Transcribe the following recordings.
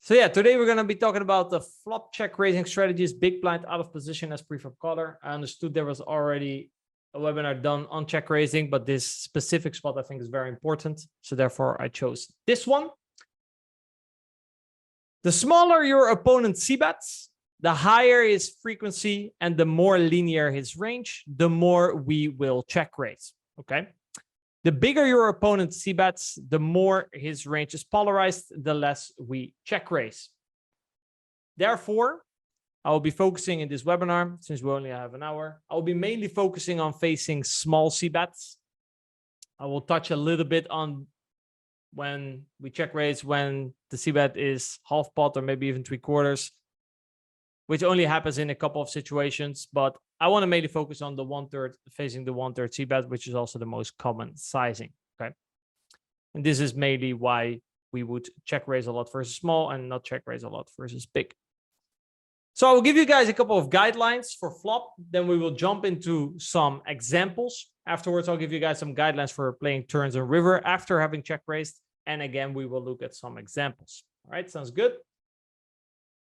So yeah, today we're going to be talking about the flop check raising strategies, big blind out of position as preflop caller. I understood there was already a webinar done on check raising, but this specific spot I think is very important. So therefore I chose this one. The smaller your opponent's c-bets, the higher his frequency and the more linear his range, the more we will check raise. Okay. The bigger your opponent's c-bets, the more his range is polarized, the less we check raise. Therefore, I will be focusing in this webinar, since we only have an hour, I will be mainly focusing on facing small c-bets. I will touch a little bit on when we check raise, when the c-bet is half pot or maybe even 3/4, which only happens in a couple of situations, but I want to mainly focus on the 1/3, facing the 1/3 c-bet, which is also the most common sizing. Okay. And this is mainly why we would check raise a lot versus small and not check raise a lot versus big. So I will give you guys a couple of guidelines for flop. Then we will jump into some examples. Afterwards, I'll give you guys some guidelines for playing turns and river after having check raised. And again, we will look at some examples. All right, sounds good.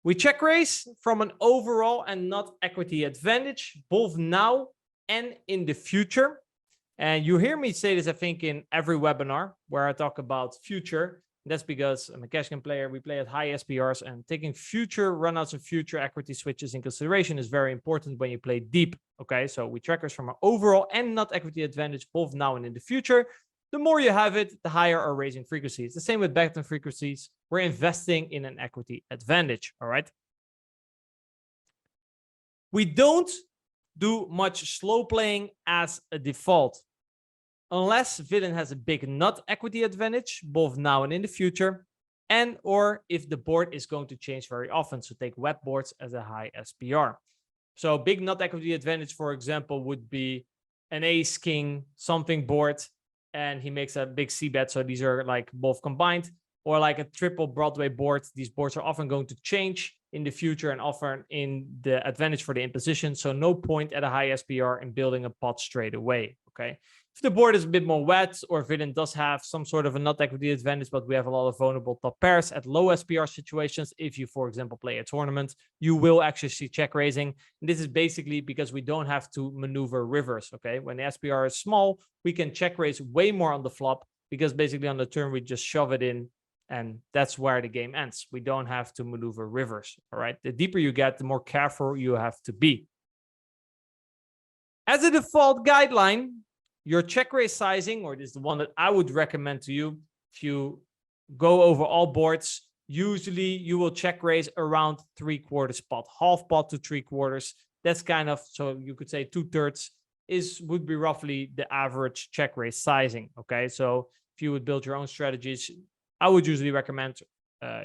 We check raise from an overall and not equity advantage, both now and in the future. And you hear me say this, I think, in every webinar where I talk about future. That's because I'm a cash game player. We play at high SPRs, and taking future runouts and future equity switches in consideration is very important when you play deep. Okay, so we track raise from an overall and not equity advantage, both now and in the future. The more you have it, the higher our raising frequency. It's the same with button frequencies. We're investing in an equity advantage. All right. We don't do much slow playing as a default. Unless villain has a big nut equity advantage, both now and in the future, and or if the board is going to change very often. So take wet boards as a high SPR. So big nut equity advantage, for example, would be an ace king something board, and he makes a big c-bet. So these are like both combined, or like a triple Broadway board. These boards are often going to change in the future and offer in the advantage for the imposition. So no point at a high SPR in building a pot straight away. Okay. If the board is a bit more wet, or villain does have some sort of a nut equity advantage, but we have a lot of vulnerable top pairs at low SPR situations, if you, for example, play a tournament, you will actually see check raising. And this is basically because we don't have to maneuver rivers. Okay. When the SPR is small, we can check raise way more on the flop, because basically on the turn, we just shove it in. And that's where the game ends. We don't have to maneuver rivers. All right. The deeper you get, the more careful you have to be. As a default guideline, your check raise sizing, or this is the one that I would recommend to you, if you go over all boards, usually you will check raise around 3/4 pot, half pot to 3/4. That's kind of, so you could say 2/3 would be roughly the average check raise sizing. Okay. So if you would build your own strategies, I would usually recommend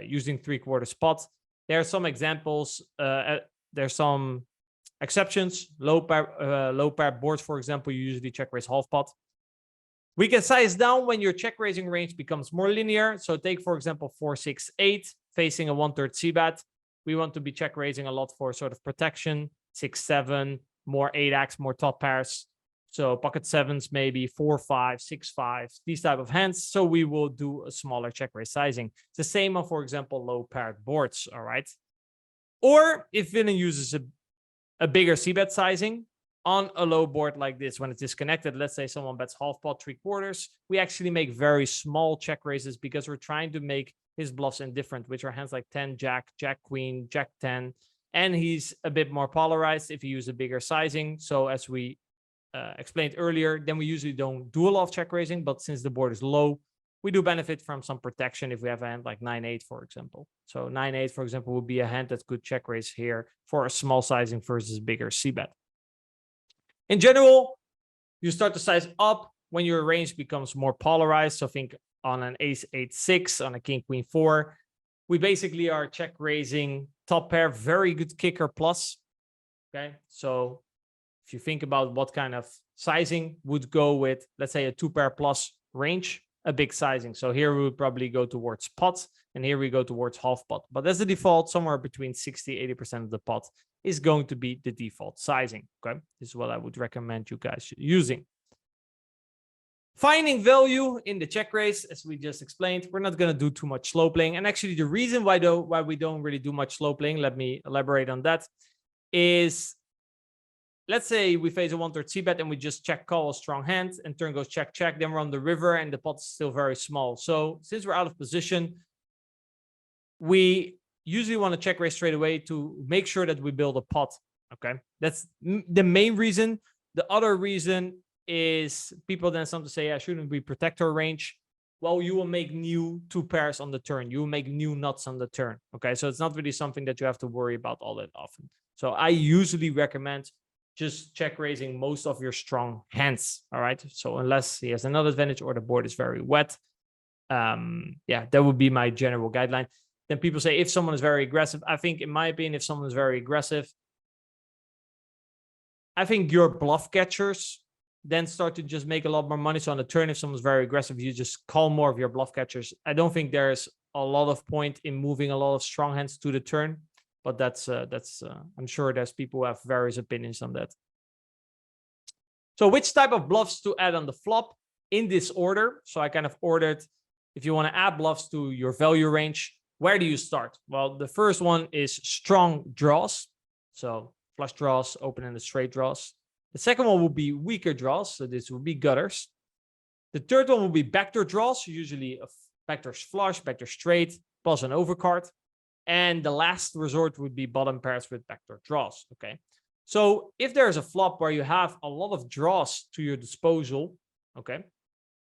using 3/4 pot. There are some examples. There's some exceptions. Low pair boards, for example, you usually check raise half pot. We can size down when your check raising range becomes more linear. So take, for example, 4, 6, 8 facing a 1/3 c-bet. We want to be check raising a lot for sort of protection. 6, 7, more 8x, more top pairs. So pocket sevens, maybe 4, 5, 6, 5, these type of hands. So we will do a smaller check raise sizing. It's the same on, for example, low paired boards. All right. Or if villain uses a bigger c-bet sizing on a low board like this, when it's disconnected, let's say someone bets half pot 3/4, we actually make very small check raises because we're trying to make his bluffs indifferent, which are hands like 10, Jack, Jack, Queen, Jack 10. And he's a bit more polarized if you use a bigger sizing. So as we explained earlier, then we usually don't do a lot of check raising, but since the board is low, we do benefit from some protection if we have a hand like 9-8, for example. So 9-8, for example, would be a hand that could check raise here for a small sizing versus bigger c-bet. In general, you start to size up when your range becomes more polarized. So think on an ace 8-6, on a king queen 4, we basically are check raising top pair, very good kicker plus. Okay, so if you think about what kind of sizing would go with, let's say, a 2-pair plus range, a big sizing. So here we would probably go towards pot, and here we go towards half pot. But as a default, somewhere between 60–80% of the pot is going to be the default sizing. Okay, this is what I would recommend you guys using. Finding value in the check raise, as we just explained, we're not going to do too much slow playing. And actually, the reason why we don't really do much slow playing, let me elaborate on that, is let's say we face a 1/3 c-bet and we just check call a strong hand and turn goes check, check. Then we're on the river and the pot's still very small. So since we're out of position, we usually want to check raise straight away to make sure that we build a pot. Okay, that's the main reason. The other reason is people then some to say, yeah, shouldn't we protect our range? Well, you will make new 2 pairs on the turn. You will make new nuts on the turn. Okay, so it's not really something that you have to worry about all that often. So I usually recommend just check raising most of your strong hands. All right, so unless he has another advantage or the board is very wet, yeah, that would be my general guideline. Then people say if someone is very aggressive, I think in my opinion, if someone is very aggressive, I think your bluff catchers then start to just make a lot more money. So on the turn, if someone's very aggressive, you just call more of your bluff catchers. I don't think there's a lot of point in moving a lot of strong hands to the turn, but that's I'm sure there's people who have various opinions on that. So which type of bluffs to add on the flop in this order? So I kind of ordered, if you want to add bluffs to your value range, where do you start? Well, the first one is strong draws. So flush draws, open-ended straight draws. The second one will be weaker draws. So this will be gutters. The third one will be backdoor draws, usually a backdoor flush, backdoor straight, plus an overcard. And the last resort would be bottom pairs with backdoor draws. Okay. So if there's a flop where you have a lot of draws to your disposal, okay,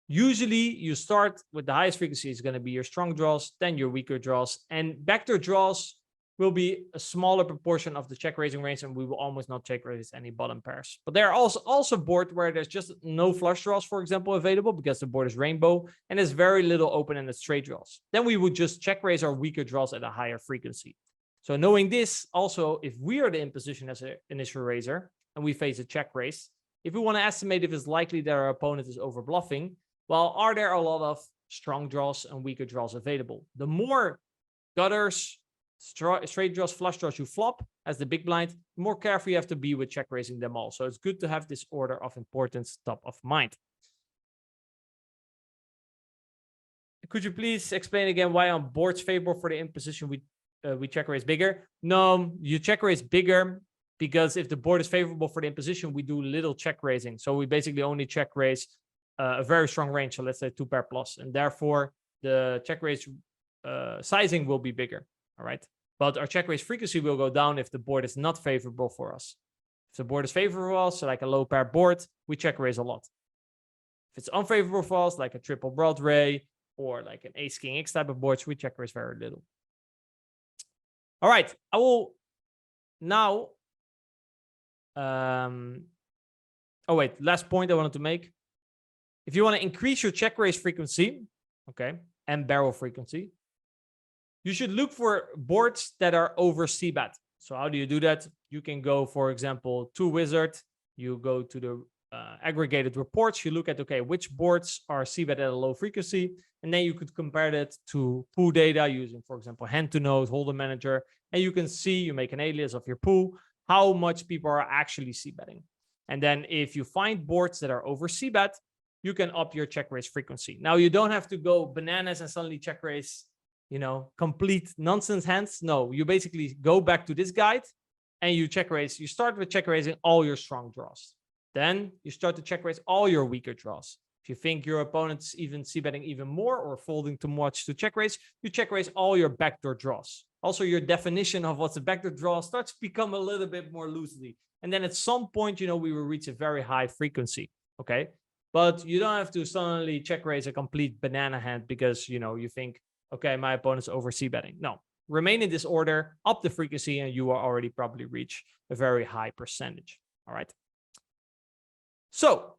usually you start with the highest frequency is going to be your strong draws, then your weaker draws, and backdoor draws will be a smaller proportion of the check raising range, and we will almost not check raise any bottom pairs. But there are also board where there's just no flush draws, for example, available because the board is rainbow and there's very little open-ended straight draws. Then we would just check raise our weaker draws at a higher frequency. So knowing this, also, if we are the imposition as an initial raiser and we face a check raise, if we want to estimate if it's likely that our opponent is over bluffing, well, are there a lot of strong draws and weaker draws available? The more gutters, straight draws, flush draws you flop as the big blind, the more careful you have to be with check raising them all. So it's good to have this order of importance top of mind. Could you please explain again why on boards favorable for the imposition we check raise bigger? No, you check raise bigger because if the board is favorable for the imposition, we do little check raising. So we basically only check raise a very strong range. So let's say 2 pair plus, and therefore the check raise sizing will be bigger. All right. But our check raise frequency will go down if the board is not favorable for us. If the board is favorable, so like a low pair board, we check raise a lot. If it's unfavorable for us, like a triple Broadway or like an ace king X type of boards, we check raise very little. All right. I will now. Oh, wait. Last point I wanted to make. If you want to increase your check raise frequency, okay, and barrel frequency, you should look for boards that are over c-bet. So how do you do that? You can go, for example, to Wizard. You go to the aggregated reports. You look at, okay, which boards are c-bet at a low frequency. And then you could compare that to pool data using, for example, hand to node, holder manager. And you can see, you make an alias of your pool, how much people are actually c-betting. And then if you find boards that are over c-bet, you can up your check raise frequency. Now, you don't have to go bananas and suddenly check raise, you know, complete nonsense hands. No, you basically go back to this guide and you check raise. You start with check raising all your strong draws. Then you start to check raise all your weaker draws. If you think your opponent's even c-betting even more or folding too much to check raise, you check raise all your backdoor draws. Also, your definition of what's a backdoor draw starts to become a little bit more loosely. And then at some point, you know, we will reach a very high frequency. Okay. But you don't have to suddenly check raise a complete banana hand because, you know, you think, okay, my opponent's over c-betting. No, remain in this order, up the frequency, and you will already probably reach a very high percentage. All right. So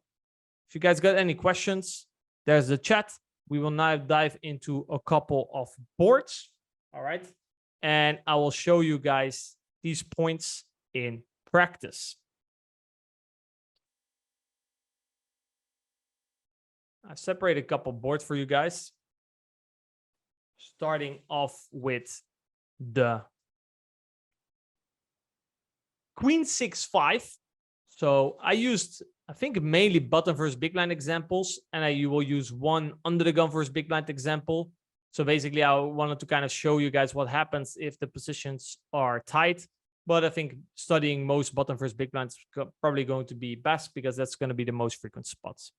if you guys got any questions, there's the chat. We will now dive into a couple of boards. All right. And I will show you guys these points in practice. I've separated a couple boards for you guys. Starting off with the Queen 6-5. So I used I think mainly button versus big blind examples, and you will use one under the gun versus big blind example. So basically, I wanted to kind of show you guys what happens if the positions are tight. But I think studying most button versus big blinds is probably going to be best because that's going to be the most frequent spots.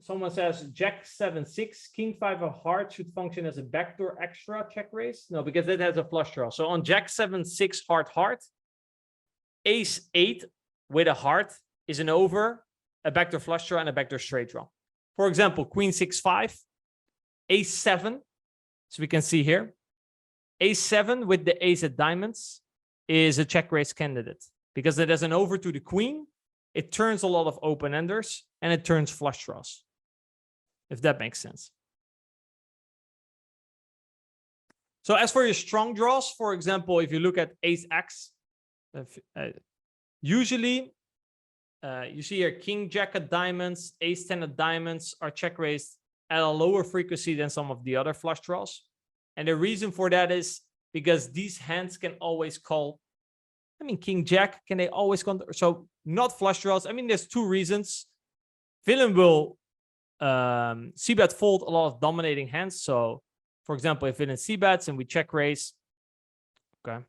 Someone says Jack 7-6, King 5 of hearts should function as a backdoor extra check raise. No, because it has a flush draw. So on Jack 7-6 heart, Ace 8 with a heart is an over, a backdoor flush draw, and a backdoor straight draw. For example, Queen 6-5, Ace 7. So we can see here, Ace 7 with the ace of diamonds is a check raise candidate because it has an over to the queen. It turns a lot of open enders and it turns flush draws, if that makes sense. So as for your strong draws, for example, if you look at Ace X, usually you see here King Jack of diamonds, Ace 10 of diamonds are check raised at a lower frequency than some of the other flush draws. And the reason for that is because these hands can always call. I mean, King Jack, can they always call? So not flush draws. I mean, there's two reasons. Villain will c-bet fold a lot of dominating hands. So, for example, if villain c-bets and we check raise, okay,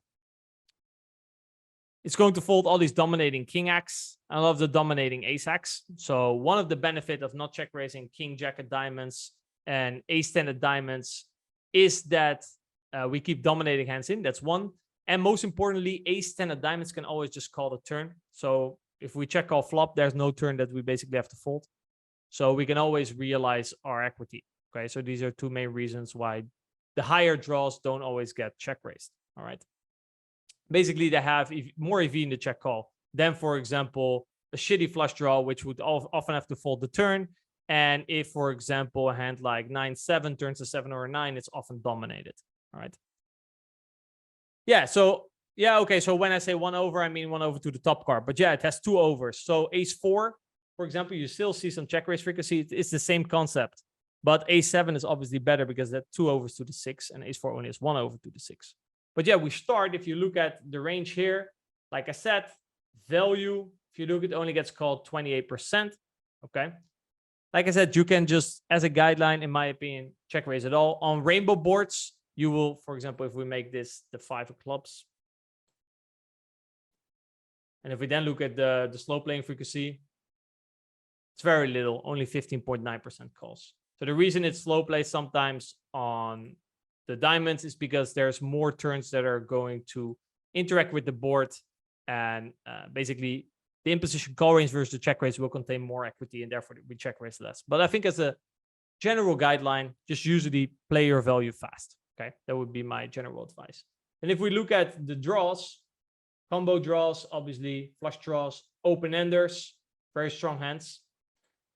it's going to fold all these dominating King X and a lot of the dominating Ace X. So one of the benefit of not check raising King Jack of diamonds and Ace 10 of diamonds is that we keep dominating hands in. That's one. And most importantly, Ace 10 of diamonds can always just call the turn. So if we check call flop, there's no turn that we basically have to fold. So we can always realize our equity. Okay, so these are two main reasons why the higher draws don't always get check raised. All right. Basically, they have more EV in the check call than, for example, a shitty flush draw, which would often have to fold the turn. And if, for example, a hand like 9-7 turns a 7 or a 9, it's often dominated. All right. Yeah, so, yeah, okay. So when I say one over, I mean one over to the top card. But yeah, it has two overs. So Ace 4, for example, you still see some check raise frequency. It's the same concept. But Ace 7 is obviously better because that two overs to the 6, and Ace 4 only has one over to the 6. But yeah, we start, if you look at the range here, like I said, value, if you look, it only gets called 28%. Okay. Like I said, you can just, as a guideline, in my opinion, check raise it all. On rainbow boards, you will, for example, if we make this the 5 of clubs, and if we then look at the slow playing frequency, it's very little, only 15.9% calls. So the reason it's slow play sometimes on the diamonds is because there's more turns that are going to interact with the board, and basically the imposition call range versus the check raise will contain more equity, and therefore we check raise less. But I think as a general guideline, just usually play your value fast. Okay, that would be my general advice. And if we look at the draws, combo draws, obviously flush draws, open enders, very strong hands.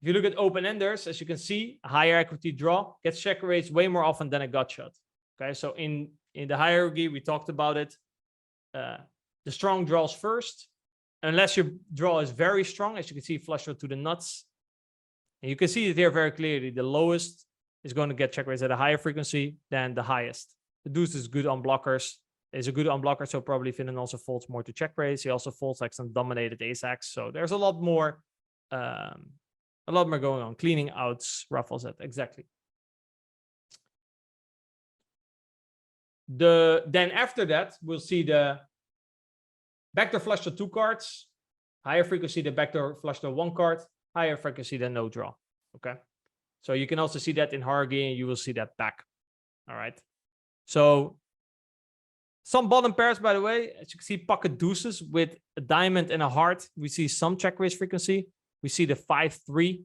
If you look at open enders, as you can see, a higher equity draw gets check raised way more often than a gut shot. Okay, so in the hierarchy, we talked about it. The strong draws first, unless your draw is very strong, as you can see, flush draw to the nuts. And you can see it here very clearly. The lowest is going to get check raised at a higher frequency than the highest. The deuce is good on blockers. Is a good unblocker, so probably Finnan also folds more to check raise. He also folds like some dominated ace X. So there's a lot more going on. Cleaning outs, ruffles it exactly. Then after that, we'll see the backdoor flush to 2 cards, higher frequency the backdoor flush to 1 card, higher frequency than no draw. Okay, so you can also see that in hierarchy, and you will see that back. All right, so some bottom pairs, by the way, as you can see, pocket deuces with a diamond and a heart. We see some check raise frequency. We see the 5-3,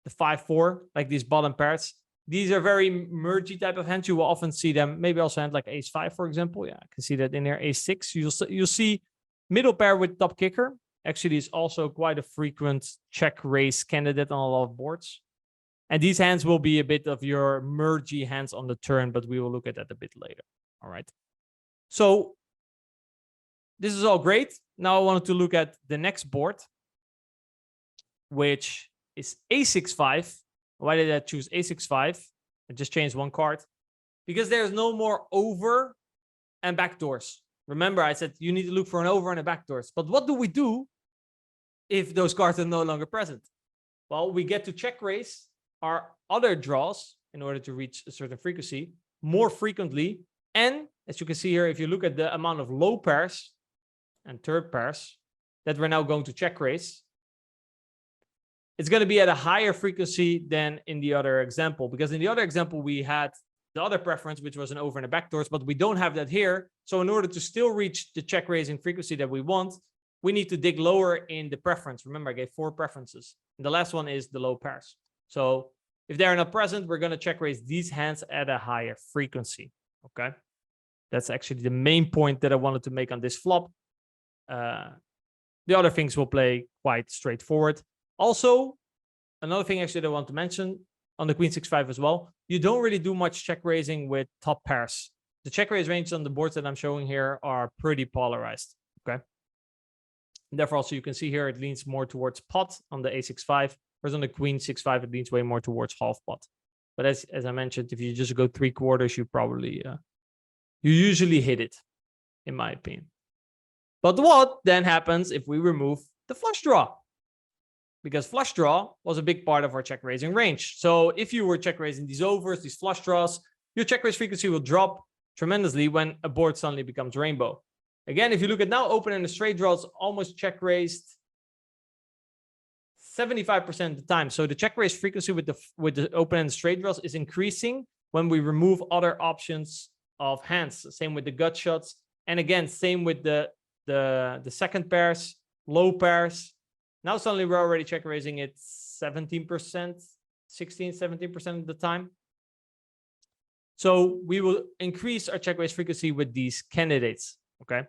the 5-4, like these bottom pairs. These are very mergy type of hands. You will often see them, maybe also hand like ace 5, for example. Yeah, I can see that in there. Ace 6. You'll see middle pair with top kicker. Actually, is also quite a frequent check raise candidate on a lot of boards. And these hands will be a bit of your mergy hands on the turn, but we will look at that a bit later. All right. So this is all great. Now I wanted to look at the next board, which is a6-5. Why did I choose a6-5? I just changed 1 card because there's no more over and backdoors. Remember, I said you need to look for an over and a backdoors. But what do we do if those cards are no longer present? Well, we get to check raise our other draws in order to reach a certain frequency more frequently. And as you can see here, if you look at the amount of low pairs and third pairs that we're now going to check raise, it's going to be at a higher frequency than in the other example, because in the other example, we had the other preference, which was an over and a backdoors, but we don't have that here. So in order to still reach the check raising frequency that we want, we need to dig lower in the preference. Remember, I gave 4 preferences. And the last one is the low pairs. So if they're not present, we're going to check raise these hands at a higher frequency. Okay. That's actually the main point that I wanted to make on this flop. The other things will play quite straightforward. Also, another thing actually that I want to mention on the Queen 6-5 as well, you don't really do much check raising with top pairs. The check raise ranges on the boards that I'm showing here are pretty polarized. Okay. And therefore, also you can see here it leans more towards pot on the A6-5, whereas on the Queen 6-5 it leans way more towards half pot. But as I mentioned, if you just go 3/4, you probably you usually hit it, in my opinion. But what then happens if we remove the flush draw? Because flush draw was a big part of our check raising range. So if you were check raising these overs, these flush draws, your check raise frequency will drop tremendously when a board suddenly becomes rainbow. Again, if you look at now, open and the straight draws almost check raised 75% of the time. So the check raise frequency with the open and straight draws is increasing when we remove other options of hands. Same with the gut shots. And again, same with the second pairs, low pairs. Now suddenly we're already check raising it 17%, 16, 17% of the time. So we will increase our check raise frequency with these candidates. Okay.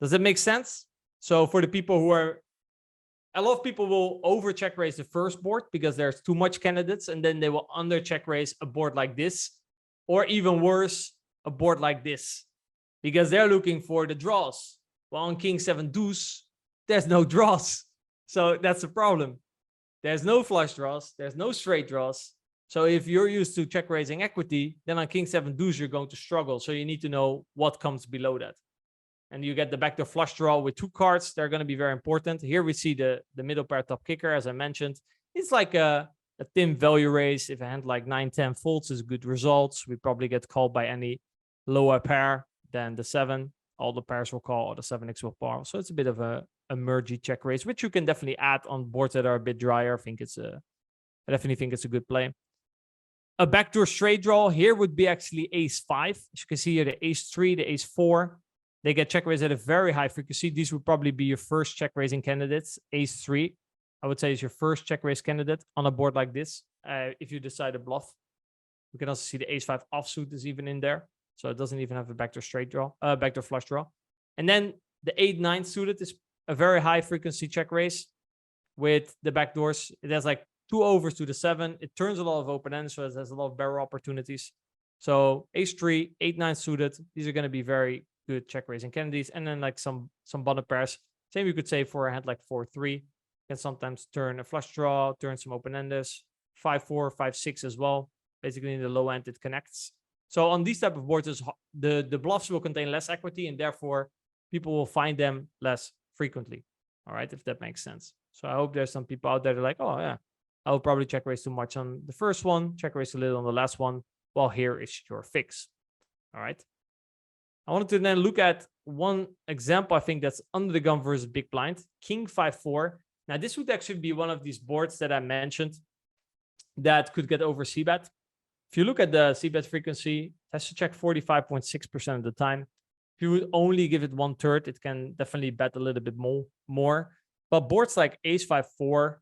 Does that make sense? So for the people who are, a lot of people will over check raise the first board because there's too much candidates, and then they will under check raise a board like this, or even worse, a board like this, because they're looking for the draws. Well, on King 7 deuce, there's no draws. So that's the problem. There's no flush draws. There's no straight draws. So if you're used to check raising equity, then on King 7 deuce, you're going to struggle. So you need to know what comes below that. And you get the backdoor flush draw with 2 cards. They're going to be very important. Here we see the middle pair top kicker, as I mentioned. It's like a thin value raise. If a hand like 9-10 folds is good results, we probably get called by any lower pair than the 7. All the pairs will call, or the 7x will call. So it's a bit of a mergy check raise, which you can definitely add on boards that are a bit drier. I definitely think it's a good play. A backdoor straight draw here would be actually ace-5. As you can see here, the ace-3, the ace-4. They get check raised at a very high frequency. These would probably be your first check raising candidates. Ace-3, I would say, is your first check raise candidate on a board like this. If you decide to bluff, you can also see the ace-5 offsuit is even in there. So it doesn't even have a backdoor straight draw, backdoor flush draw. And then the 8-9 suited is a very high frequency check raise with the backdoors. It has like 2 overs to the 7. It turns a lot of open ends, so it has a lot of barrel opportunities. So ace-3, 8-9 suited, these are going to be very good check raising candidates. And then like some bottom pairs, same you could say for a hand like 4-3, can sometimes turn a flush draw, turn some open enders, 5-4, 5-6 as well. Basically in the low end it connects. So on these type of boards, the bluffs will contain less equity, and therefore people will find them less frequently. All right, if that makes sense. So I hope there's some people out there that are like, oh yeah, I'll probably check raise too much on the first one, check raise a little on the last one. Well, here is your fix. All right. I wanted to then look at one example. I think that's under the gun versus big blind, King 5-4. Now this would actually be one of these boards that I mentioned that could get over c-bet. If you look at the c-bet frequency, it has to check 45.6% of the time. If you would only give it 1/3, it can definitely bet a little bit more. But boards like ace-5-4,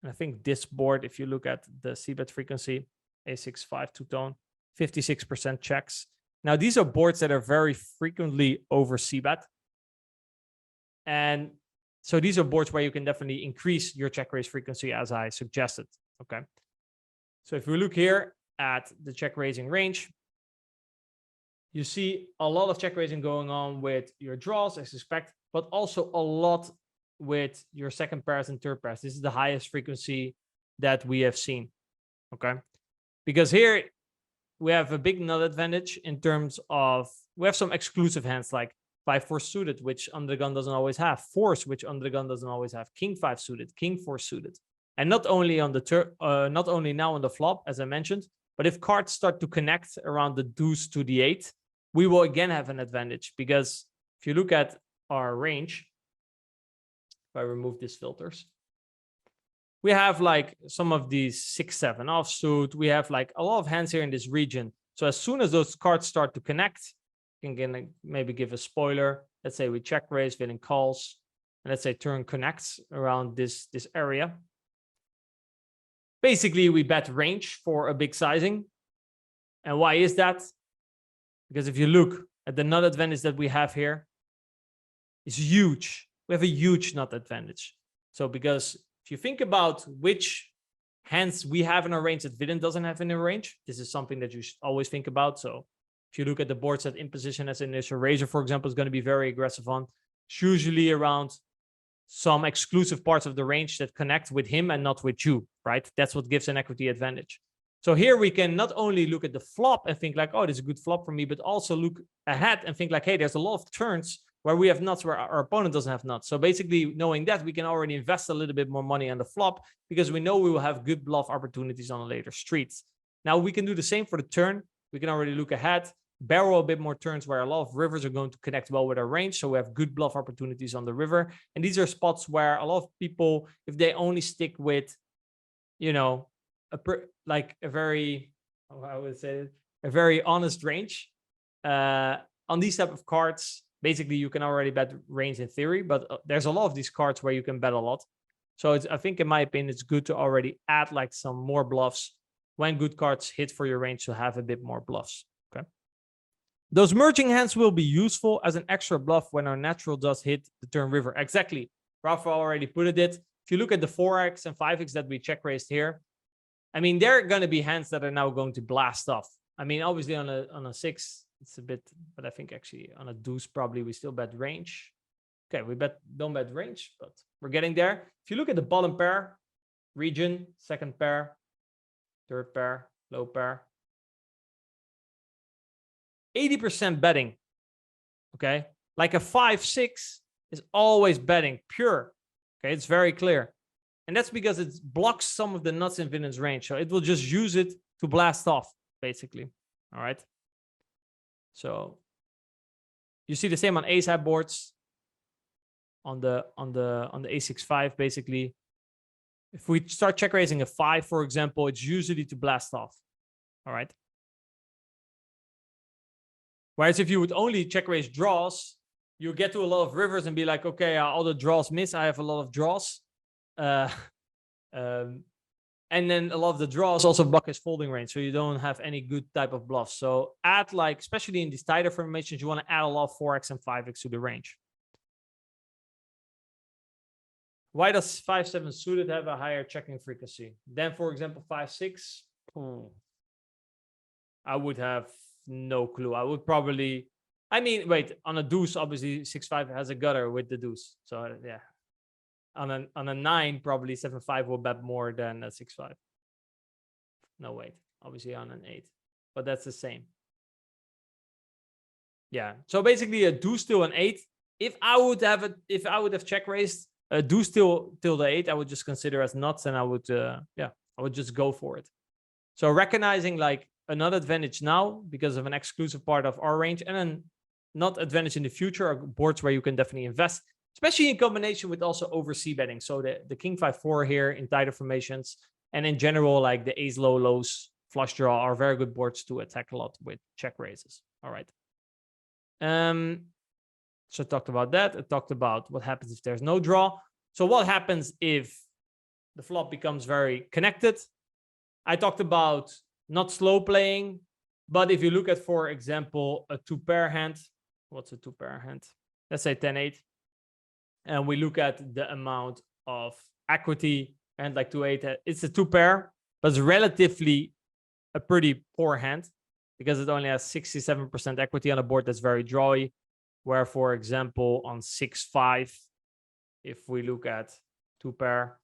and I think this board, if you look at the c-bet frequency, a6-5 two-tone, 56% checks. Now, these are boards that are very frequently over c-bet. And so these are boards where you can definitely increase your check raise frequency as I suggested. Okay. So if we look here at the check raising range, you see a lot of check raising going on with your draws, I suspect, but also a lot with your second pairs and third pairs. This is the highest frequency that we have seen. Okay. Because here we have a big nut advantage in terms of, we have some exclusive hands like 5-4 suited, which under the gun doesn't always have, fours, which under the gun doesn't always have, king 5 suited, king 4 suited. And not only on the not only now on the flop, as I mentioned, but if cards start to connect around the deuce to the 8, we will again have an advantage, because if you look at our range, if I remove these filters, we have like some of these 6-7 offsuit. We have like a lot of hands here in this region. So as soon as those cards start to connect, you can maybe give a spoiler. Let's say we check raise, villain calls, and let's say turn connects around this area. Basically, we bet range for a big sizing. And why is that? Because if you look at the nut advantage that we have here, it's huge. We have a huge nut advantage. So because if you think about which hands we have in our range that villain doesn't have in their range, this is something that you should always think about. So if you look at the boards that in position as initial razor, for example, is going to be very aggressive on, it's usually around some exclusive parts of the range that connect with him and not with you, right? That's what gives an equity advantage. So here we can not only look at the flop and think like, oh, this is a good flop for me, but also look ahead and think like, hey, there's a lot of turns where we have nuts where our opponent doesn't have nuts. So basically knowing that, we can already invest a little bit more money on the flop because we know we will have good bluff opportunities on later streets. Now we can do the same for the turn. We can already look ahead, barrel a bit more turns where a lot of rivers are going to connect well with our range. So we have good bluff opportunities on the river. And these are spots where a lot of people, if they only stick with, you know, a very, I would say, a very honest range on these type of cards, basically you can already bet range in theory, but there's a lot of these cards where you can bet a lot. So I think in my opinion, it's good to already add like some more bluffs when good cards hit for your range to have a bit more bluffs. Okay. Those merging hands will be useful as an extra bluff when our natural does hit the turn river. Exactly. Rafa already put it. If you look at the 4x and 5x that we check raised here, I mean, there are going to be hands that are now going to blast off. I mean, obviously on a 6, it's a bit, but I think actually on a deuce, probably we still bet range. Okay, we don't bet range, but we're getting there. If you look at the bottom pair, region, second pair, third pair, low pair, 80% betting. Okay, like a 5-6 is always betting pure. Okay, it's very clear. And that's because it blocks some of the nuts in villain's range. So it will just use it to blast off, basically. All right. So you see the same on ace high boards, on the a6-5, basically. If we start check raising a 5, for example, it's usually to blast off. All right. Whereas if you would only check raise draws, you get to a lot of rivers and be like, okay, all the draws miss. I have a lot of draws. And then a lot of the draws also block his folding range, so you don't have any good type of bluffs. So add, like, especially in these tighter formations, you want to add a lot of 4x and 5x to the range. Why does 5-7 suited have a higher checking frequency than, for example, 5-6? I would have no clue. I would probably, I mean, wait, on a deuce, obviously 6-5 has a gutter with the deuce. So yeah. On a 9, probably 7-5 will bet more than a 6-5. No, wait, obviously on an 8, but that's the same. Yeah. So basically, a deuce till an 8. If I would have check raised a deuce till the 8, I would just consider as nuts, and I would I would just go for it. So recognizing like another advantage now because of an exclusive part of our range, and then not advantage in the future are boards where you can definitely invest, especially in combination with also oversea betting. So the king 5-4 here in tighter formations, and in general, like the ace low lows flush draw are very good boards to attack a lot with check raises. All right. So I talked about that. I talked about what happens if there's no draw. So what happens if the flop becomes very connected? I talked about not slow playing, but if you look at, for example, a 2-pair hand, what's a 2-pair hand? Let's say 10-8. And we look at the amount of equity and like 2-8, it's a 2-pair, but it's relatively a pretty poor hand because it only has 67% equity on a board that's very drawy. Where, for example, on 6-5, if we look at 2-pair,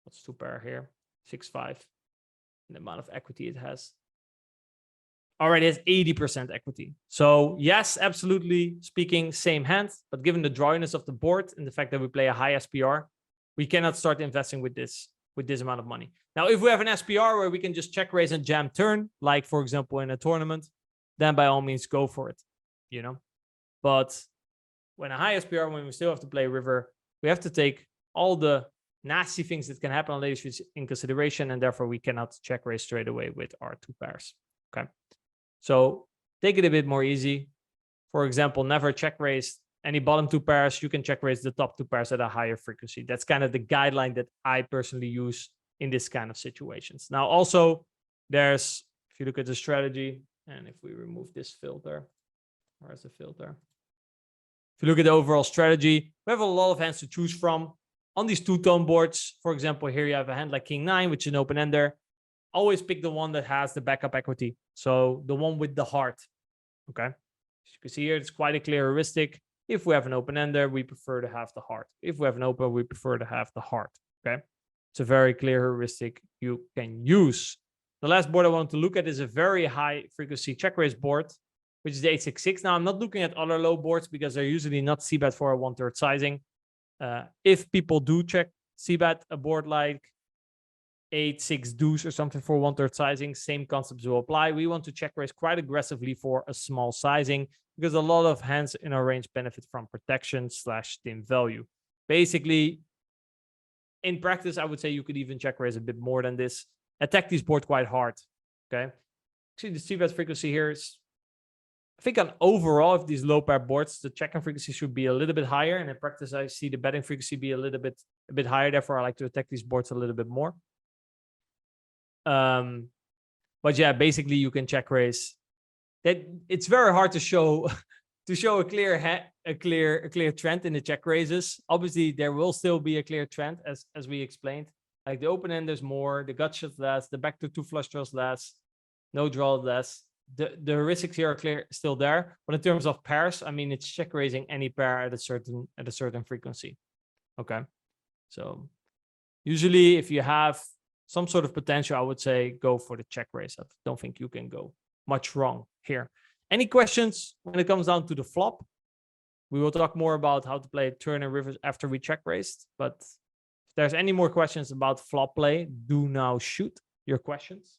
what's 2-pair here? 6-5, the amount of equity it has. already has 80% equity. So yes, absolutely speaking, same hand, but given the drawiness of the board and the fact that we play a high SPR, we cannot start investing with this amount of money. Now, if we have an SPR where we can just check raise and jam turn, like for example in a tournament, then by all means go for it, you know. But when a high SPR, when we still have to play river, we have to take all the nasty things that can happen on late issues in consideration, and therefore we cannot check raise straight away with our two pairs. Okay, so take it a bit more easy. For example, never check raise any bottom two pairs. You can check raise the top two pairs at a higher frequency. That's kind of the guideline that I personally use in this kind of situations. Now, also there's, if you look at the strategy, and if we remove this filter, where's the filter? If you look at the overall strategy, we have a lot of hands to choose from. On these two-tone boards, for example, here you have a hand like King 9, which is an open-ender. Always pick the one that has the backup equity. So the one with the heart, okay? As you can see here, it's quite a clear heuristic. If we have an open-ender, we prefer to have the heart. If we have an open, we prefer to have the heart, okay? It's a very clear heuristic you can use. The last board I want to look at is a very high-frequency check-raise board, which is the 866. Now, I'm not looking at other low boards because they're usually not c-bet for a 1/3 sizing. If people do check c-bet a board like 8-6 deuce or something for 1/3 sizing, same concepts will apply. We want to check raise quite aggressively for a small sizing because a lot of hands in our range benefit from protection / thin value. Basically, in practice, I would say you could even check raise a bit more than this. Attack these boards quite hard, okay? See, the c-bet frequency here is, I think on overall, if these low pair boards, the checking frequency should be a little bit higher. And in practice, I see the betting frequency be a bit higher. Therefore, I like to attack these boards a little bit more. But yeah, basically you can check raise. That it's very hard to show a clear trend in the check raises. Obviously, there will still be a clear trend as we explained. Like the open end, there's more, the gut shot less, the back to two flush draws less, no draw less. The heuristics here are still there, but in terms of pairs, I mean, it's check raising any pair at a certain frequency. Okay, so usually if you have some sort of potential, I would say go for the check raise. I don't think you can go much wrong here. Any questions when it comes down to the flop? We will talk more about how to play turn and rivers after we check raised. But if there's any more questions about flop play, do now shoot your questions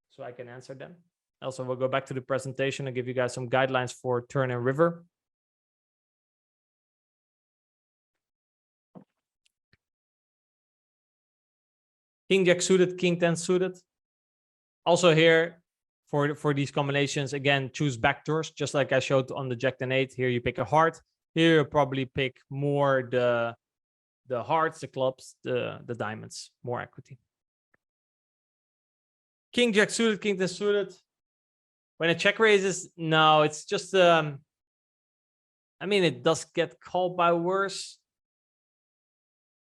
so I can answer them. Also, we'll go back to the presentation and give you guys some guidelines for turn and river. King Jack suited, King 10 suited. Also here, for these combinations, again, choose backdoors, just like I showed on the Jack 10-8. Here you pick a heart. Here you probably pick more the hearts, the clubs, the diamonds, more equity. King Jack suited, King 10 suited. When a check raises, no, it's just, I mean, it does get called by worse,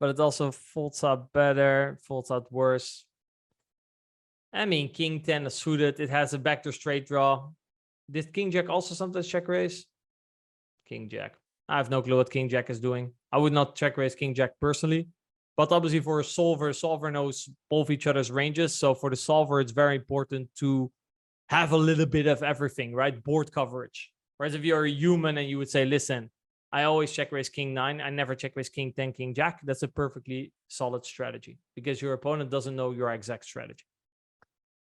but it also folds out better, folds out worse. I mean, King 10 is suited. It has a backdoor straight draw. Did King Jack also sometimes check raise? King Jack. I have no clue what King Jack is doing. I would not check raise King Jack personally. But obviously for a solver knows both each other's ranges. So for the solver, it's very important to have a little bit of everything, right? Board coverage. Whereas if you're a human and you would say, listen, I always check raise King 9. I never check raise King 10, King Jack. That's a perfectly solid strategy because your opponent doesn't know your exact strategy.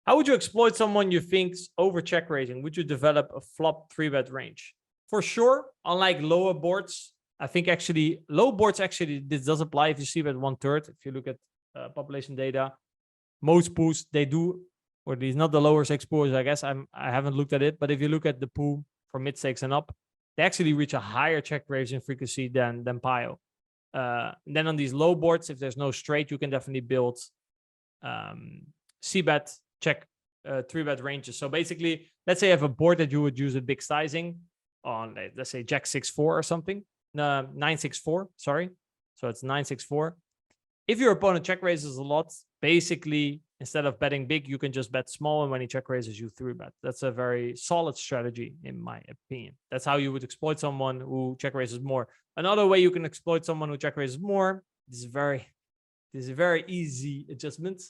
How would you exploit someone you think's over check raising? Would you develop a flop 3-bet range? For sure, unlike lower boards, I think actually low boards, actually, this does apply if you see that 1/3. If you look at population data, most pools, they do, or these not the lower stakes pools, I guess. I haven't looked at it, but if you look at the pool for mid stakes and up, they actually reach a higher check raising frequency than Pio. Then on these low boards, if there's no straight, you can definitely build c-bet check 3-bet ranges. So basically, let's say you have a board that you would use a big sizing on, let's say Jack 6-4 or something, 9-6-4, sorry. So it's 9-6-4. If your opponent check raises a lot, basically, instead of betting big, you can just bet small, and when he check raises, you 3-bet. That's a very solid strategy, in my opinion. That's how you would exploit someone who check raises more. Another way you can exploit someone who check raises more, this is a very easy adjustment.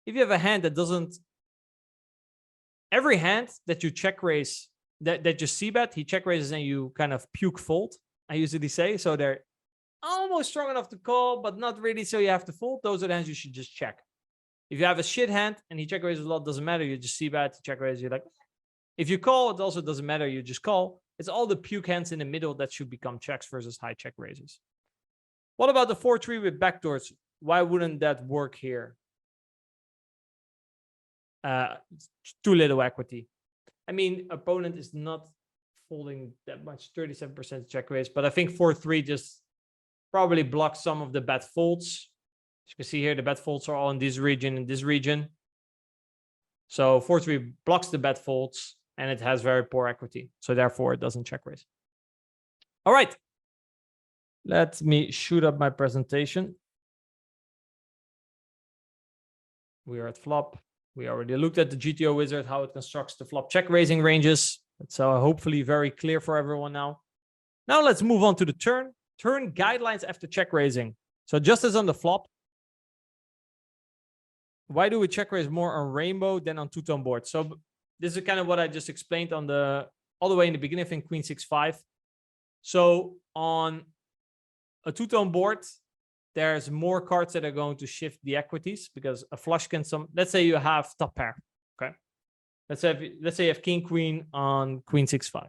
If you have a hand that doesn't every hand that you check raise, that you see bet, he check raises and you kind of puke fold, I usually say. So they're almost strong enough to call, but not really, so you have to fold. Those are the hands you should just check. If you have a shit hand and he check raises a lot, doesn't matter. You just see bet, check raises, you're like, if you call, it also doesn't matter. You just call. It's all the puke hands in the middle that should become checks versus high check raises. What about the 4-3 with backdoors? Why wouldn't that work here? Too little equity. I mean, opponent is not folding that much, 37% check raise, but I think 4-3 just probably blocks some of the bet folds. As you can see here, the bet folds are all in this region and this region. So 4-3 blocks the bet folds and it has very poor equity. So therefore it doesn't check raise. All right. Let me shoot up my presentation. We are at flop. We already looked at the GTO wizard, how it constructs the flop check raising ranges. That's hopefully very clear for everyone now. Now let's move on to the turn. Turn guidelines after check raising. So just as on the flop, why do we check raise more on rainbow than on two-tone boards? So this is kind of what I just explained on all the way in the beginning, I think queen 6-5. So on a two-tone board, there's more cards that are going to shift the equities because a flush can let's say you have top pair. Okay. Let's say you have king queen on queen 6-5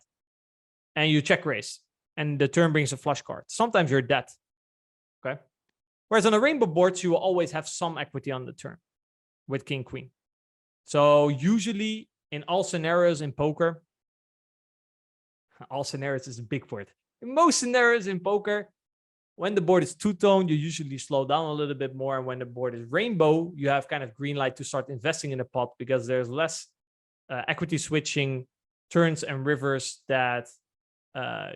and you check raise and the turn brings a flush card. Sometimes you're dead. Okay. Whereas on the rainbow boards, you will always have some equity on the turn with king queen. So usually in all scenarios in poker, all scenarios is a big word. In most scenarios in poker, when the board is two-tone, you usually slow down a little bit more. And when the board is rainbow, you have kind of green light to start investing in the pot because there's less equity switching turns and rivers that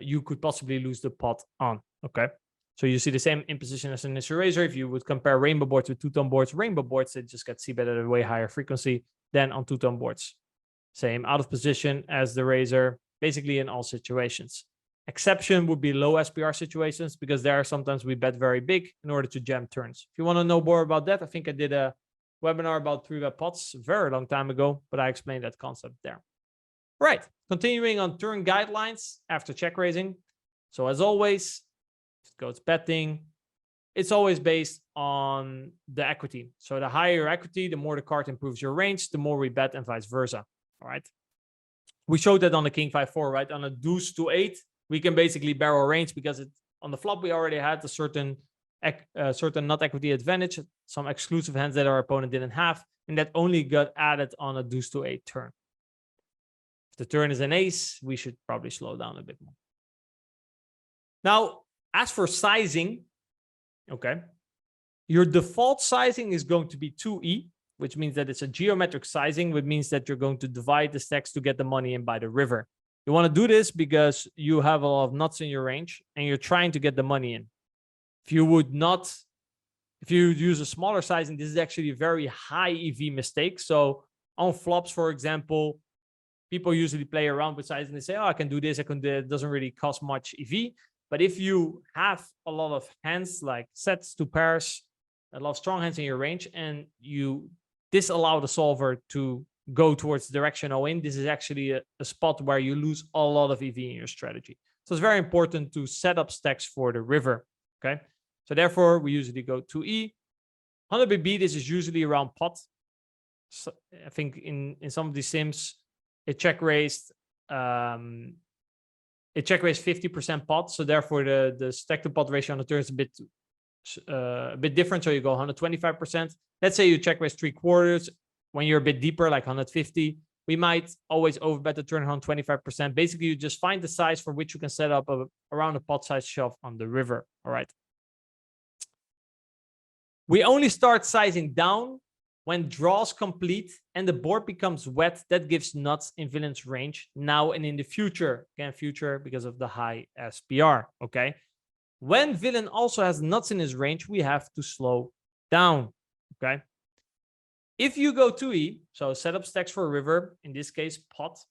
you could possibly lose the pot on. Okay. So you see the same imposition as an initial razor. If you would compare rainbow boards with two-tone boards, rainbow boards, they just get c-bet at a way higher frequency than on two-tone boards. Same out of position as the razor, basically in all situations. Exception would be low SPR situations because there are sometimes we bet very big in order to jam turns. If you want to know more about that, I think I did a webinar about 3-bet pots a very long time ago, but I explained that concept there. All right, continuing on turn guidelines after check raising. So as always, it goes betting. It's always based on the equity. So the higher your equity, the more the card improves your range, the more we bet and vice versa. All right. We showed that on the king 5-4, right? On a deuce to 8, we can basically barrel range because on the flop we already had a certain nut equity advantage, some exclusive hands that our opponent didn't have, and that only got added on a deuce to 8 turn. If the turn is an ace, we should probably slow down a bit more. Now, as for sizing, okay, your default sizing is going to be 2E, which means that it's a geometric sizing, which means that you're going to divide the stacks to get the money in by the river. You want to do this because you have a lot of nuts in your range and you're trying to get the money in. If you would use a smaller sizing, this is actually a very high EV mistake. So on flops, for example, people usually play around with sizing. They say, oh, I can do this, I can do that. It doesn't really cost much EV. But if you have a lot of hands like sets to pairs, a lot of strong hands in your range, and you disallow the solver to go towards direction all-in, this is actually a spot where you lose a lot of EV in your strategy. So it's very important to set up stacks for the river. Okay. So therefore, we usually go to E. 100 BB, this is usually around pot. So I think in some of these sims, it check raised 50% pot. So therefore, the stack to pot ratio on the turn is a bit different. So you go 125%. Let's say you check raise 3/4. When you're a bit deeper, like 150, we might always overbet the turn 125%. Basically, you just find the size for which you can set up around a pot size shove on the river. All right. We only start sizing down when draws complete and the board becomes wet. That gives nuts in villain's range now and in the future. Again, future because of the high SPR. Okay. When villain also has nuts in his range, we have to slow down. Okay. If you go 2E, so set up stacks for a river, in this case, pot,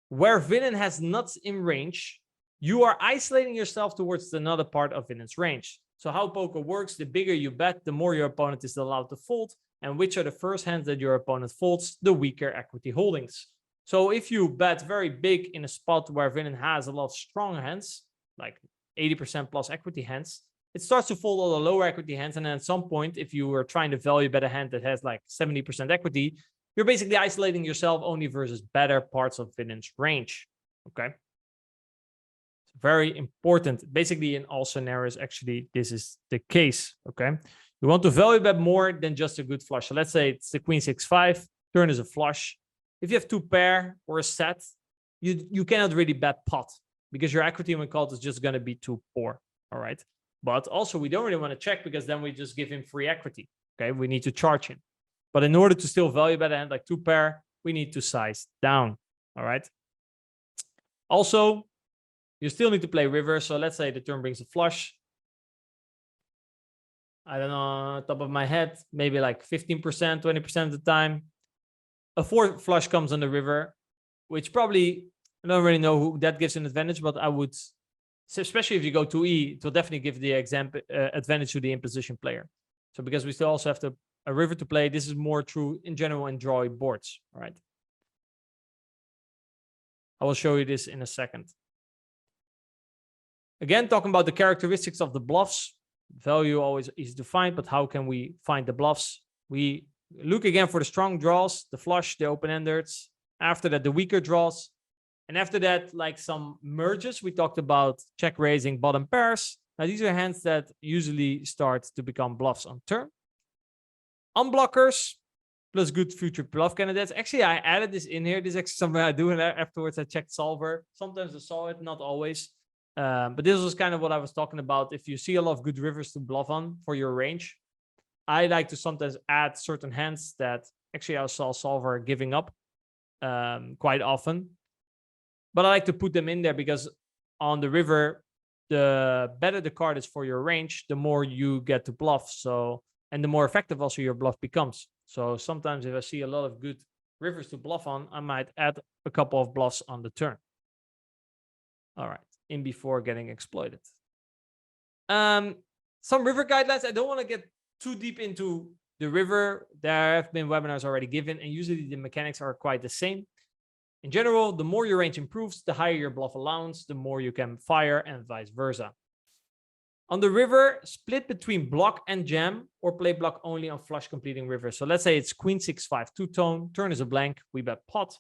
where villain has nuts in range, you are isolating yourself towards another part of villain's range. So how poker works, the bigger you bet, the more your opponent is allowed to fold. and which are the first hands that your opponent folds, the weaker equity holdings. So if you bet very big in a spot where villain has a lot of strong hands, like 80% plus equity hands, it starts to fold all the lower equity hands. And then at some point, if you are trying to value bet a hand that has like 70% equity, you're basically isolating yourself only versus better parts of villain's range. Okay. Very important. Basically, in all scenarios, actually, this is the case. Okay. You want to value bet more than just a good flush. So let's say it's the queen 6-5, turn is a flush. If you have two pair or a set, you cannot really bet pot because your equity when called is just going to be too poor. All right. But also, we don't really want to check because then we just give him free equity. Okay. We need to charge him. But in order to still value bet a hand like two pair, we need to size down. All right. Also, you still need to play river. So let's say the turn brings a flush. I don't know, top of my head, maybe like 15%, 20% of the time. A fourth flush comes on the river, which probably, I don't really know who that gives an advantage, but I would, especially if you go to E, it will definitely give the advantage to the in-position player. So because we still also have a river to play, this is more true in general in drawy boards, all right? I will show you this in a second. Again, talking about the characteristics of the bluffs. Value always easy to find, but how can we find the bluffs? We look again for the strong draws, the flush, the open-enders. After that, the weaker draws. And after that, like some merges, we talked about check raising bottom pairs. Now, these are hands that usually start to become bluffs on turn. Unblockers plus good future bluff candidates. Actually, I added this in here. This is actually something I do, and afterwards I checked solver. Sometimes I saw it, not always. But this was kind of what I was talking about. If you see a lot of good rivers to bluff on for your range, I like to sometimes add certain hands that actually I saw solver giving up quite often. But I like to put them in there because on the river, the better the card is for your range, the more you get to bluff. So, and the more effective also your bluff becomes. So sometimes if I see a lot of good rivers to bluff on, I might add a couple of bluffs on the turn. All right. In before getting exploited. Some river guidelines. I don't want to get too deep into the river. There have been webinars already given, and usually the mechanics are quite the same. In general, the more your range improves, the higher your bluff allowance, the more you can fire, and vice versa. On the river, split between block and jam, or play block only on flush completing river. So let's say it's queen 6-5 two-tone, turn is a blank, we bet pot,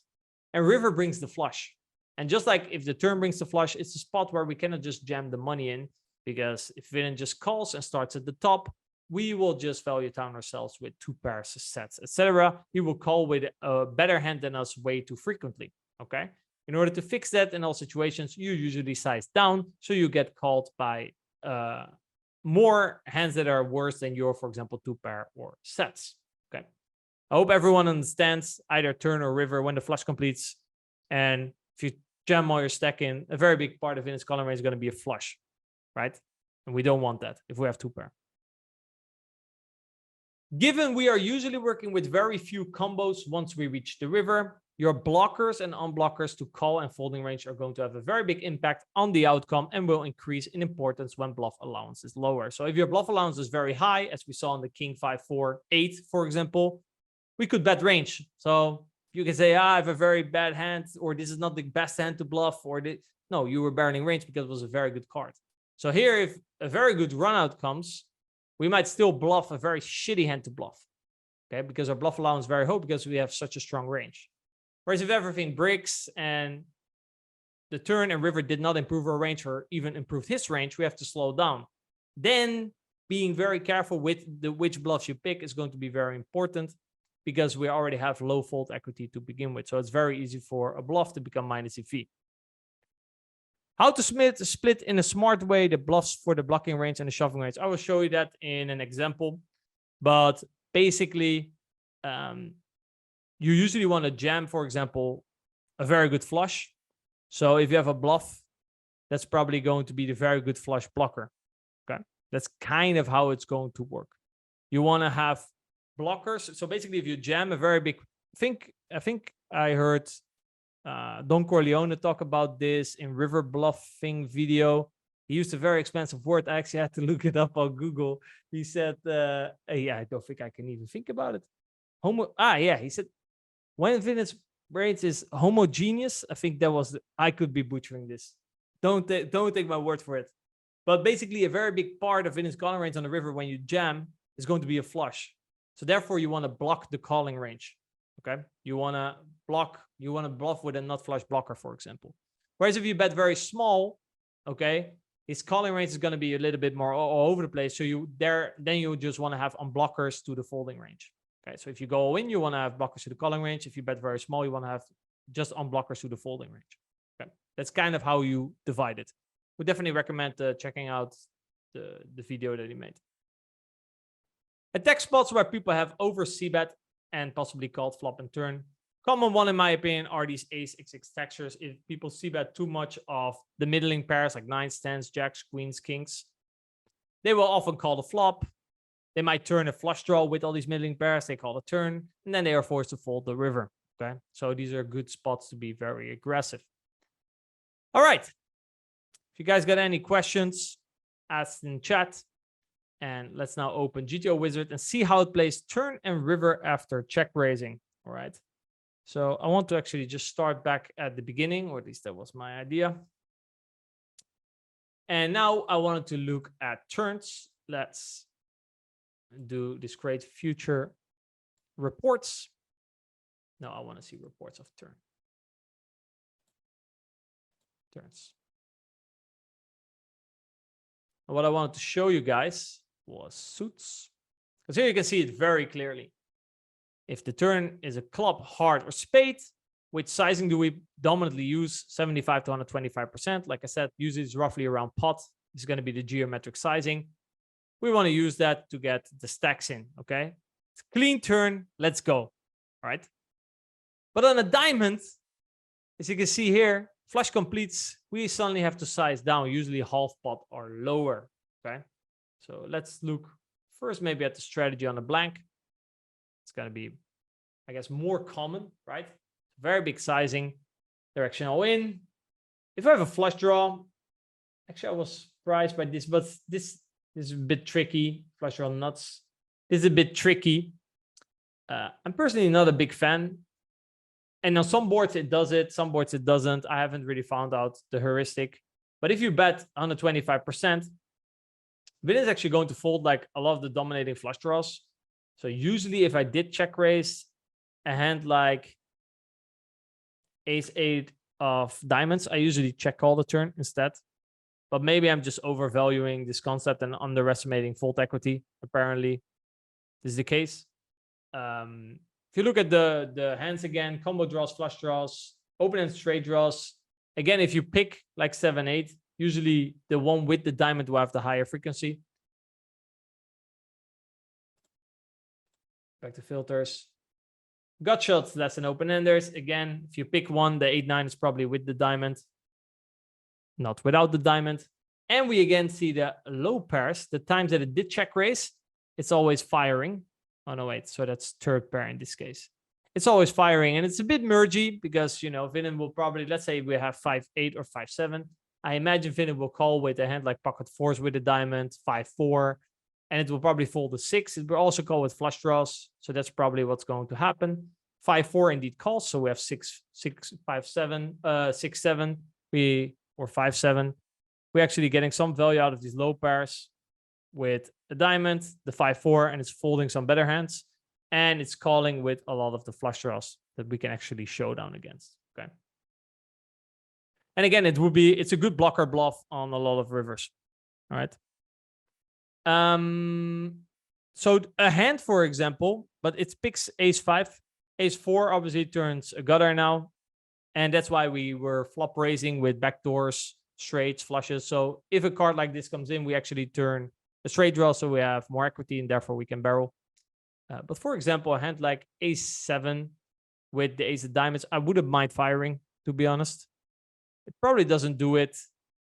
and river brings the flush. And just like if the turn brings the flush, it's a spot where we cannot just jam the money in, because if villain just calls and starts at the top, we will just value down ourselves with two pairs, sets, etc. He will call with a better hand than us way too frequently. Okay. In order to fix that in all situations, you usually size down, so you get called by more hands that are worse than your, for example, two pair or sets. Okay. I hope everyone understands either turn or river when the flush completes, and if you jam all your stack in, a very big part of its color range is going to be a flush, right? And we don't want that if we have two pair. Given we are usually working with very few combos once we reach the river, your blockers and unblockers to call and folding range are going to have a very big impact on the outcome and will increase in importance when bluff allowance is lower. So if your bluff allowance is very high, as we saw in the king 5-4-8, for example, we could bet range. So you can say, I have a very bad hand, or this is not the best hand to bluff, or no, you were barreling range because it was a very good card. So here, if a very good run out comes, we might still bluff a very shitty hand to bluff, okay? Because our bluff allowance is very high because we have such a strong range. Whereas if everything breaks and the turn and river did not improve our range or even improved his range, we have to slow down. Then being very careful with which bluffs you pick is going to be very important, because we already have low fold equity to begin with. So it's very easy for a bluff to become minus EV. How to split in a smart way the bluffs for the blocking range and the shoving range. I will show you that in an example. But basically, you usually want to jam, for example, a very good flush. So if you have a bluff, that's probably going to be the very good flush blocker. Okay, that's kind of how it's going to work. You want to have blockers. So basically, if you jam a very big, I think I heard Don Corleone talk about this in river bluffing video. He used a very expensive word. I actually had to look it up on Google. He said, yeah, I don't think I can even think about it. He said, when infinite range is homogeneous, I think that was, I could be butchering this. Don't take my word for it. But basically, a very big part of infinite calling range on the river when you jam is going to be a flush. So therefore, you want to block the calling range. Okay, you want to bluff with a not flush blocker, for example. Whereas if you bet very small, okay, his calling range is going to be a little bit more all over the place. So then you just want to have unblockers to the folding range. Okay, so if you go all in, you want to have blockers to the calling range. If you bet very small, you want to have just unblockers to the folding range. Okay, that's kind of how you divide it. We definitely recommend checking out the video that he made. Attack spots where people have over c-bet and possibly called flop and turn. Common one, in my opinion, are these ace xx textures. If people c-bet too much of the middling pairs like nines, tens, jacks, queens, kings, they will often call the flop. They might turn a flush draw with all these middling pairs. They call the turn, and then they are forced to fold the river. Okay, so these are good spots to be very aggressive. All right. If you guys got any questions, ask in chat. And let's now open GTO Wizard and see how it plays turn and river after check raising. All right. So I want to actually just start back at the beginning, or at least that was my idea. And now I wanted to look at turns. Let's do this create future reports. Now I want to see reports of turns. And what I wanted to show you guys was suits. Because here you can see it very clearly. If the turn is a club, heart, or spade, which sizing do we dominantly use? 75 to 125%. Like I said, usually it's roughly around pot. This is going to be the geometric sizing. We want to use that to get the stacks in, okay? It's a clean turn, let's go, all right? But on a diamond, as you can see here, flush completes, we suddenly have to size down, usually half pot or lower, okay? So let's look first maybe at the strategy on the blank. It's going to be, I guess, more common, right? Very big sizing, direction all in. If I have a flush draw, actually I was surprised by this, but this is a bit tricky. Flush draw nuts. This is a bit tricky. I'm personally not a big fan. And on some boards it does it, some boards it doesn't. I haven't really found out the heuristic. But if you bet 125%, Vin is actually going to fold like a lot of the dominating flush draws. So usually if I did check raise a hand like ace-8 of diamonds, I usually check call the turn instead. But maybe I'm just overvaluing this concept and underestimating fold equity. Apparently, this is the case. If you look at the hands again, combo draws, flush draws, open and straight draws. Again, if you pick like 7-8, usually the one with the diamond will have the higher frequency. Back to filters. Gut shots, that's an open-enders. Again, if you pick one, the 8-9 is probably with the diamond, not without the diamond. And we again see the low pairs. The times that it did check raise, it's always firing. Oh, no, wait. So that's third pair in this case. It's always firing. And it's a bit mergy because, you know, Vinen will probably, let's say we have 5-8 or 5-7. I imagine Vinen will call with a hand like pocket fours with a diamond, 5-4. And it will probably fold a 6. It will also call with flush draws. So that's probably what's going to happen. 5-4 indeed calls. So we have 6-5-7, 6-7, or 5-7. We're actually getting some value out of these low pairs with a diamond, the 5-4, and it's folding some better hands. And it's calling with a lot of the flush draws that we can actually show down against. Okay. And again, it's a good blocker bluff on a lot of rivers. All right. So a hand, for example, but it picks ace-5. Ace-4 obviously turns a gutter now. And that's why we were flop raising with backdoors, straights, flushes. So if a card like this comes in, we actually turn a straight draw, so we have more equity, and therefore we can barrel. But for example, a hand like ace-7 with the ace of diamonds, I wouldn't mind firing, to be honest. It probably doesn't do it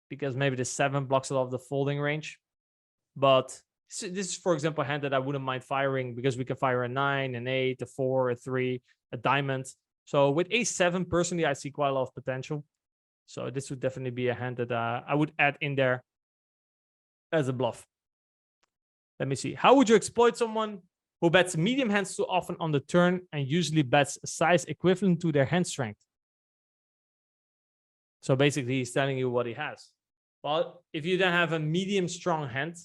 because maybe the 7 blocks a lot of the folding range. But this is, for example, a hand that I wouldn't mind firing because we can fire a 9, an 8, a 4, a 3, a diamond. So with ace-7, personally, I see quite a lot of potential. So this would definitely be a hand that I would add in there as a bluff. Let me see. How would you exploit someone who bets medium hands too often on the turn and usually bets a size equivalent to their hand strength? So basically, he's telling you what he has. Well, if you then have a medium strong hand,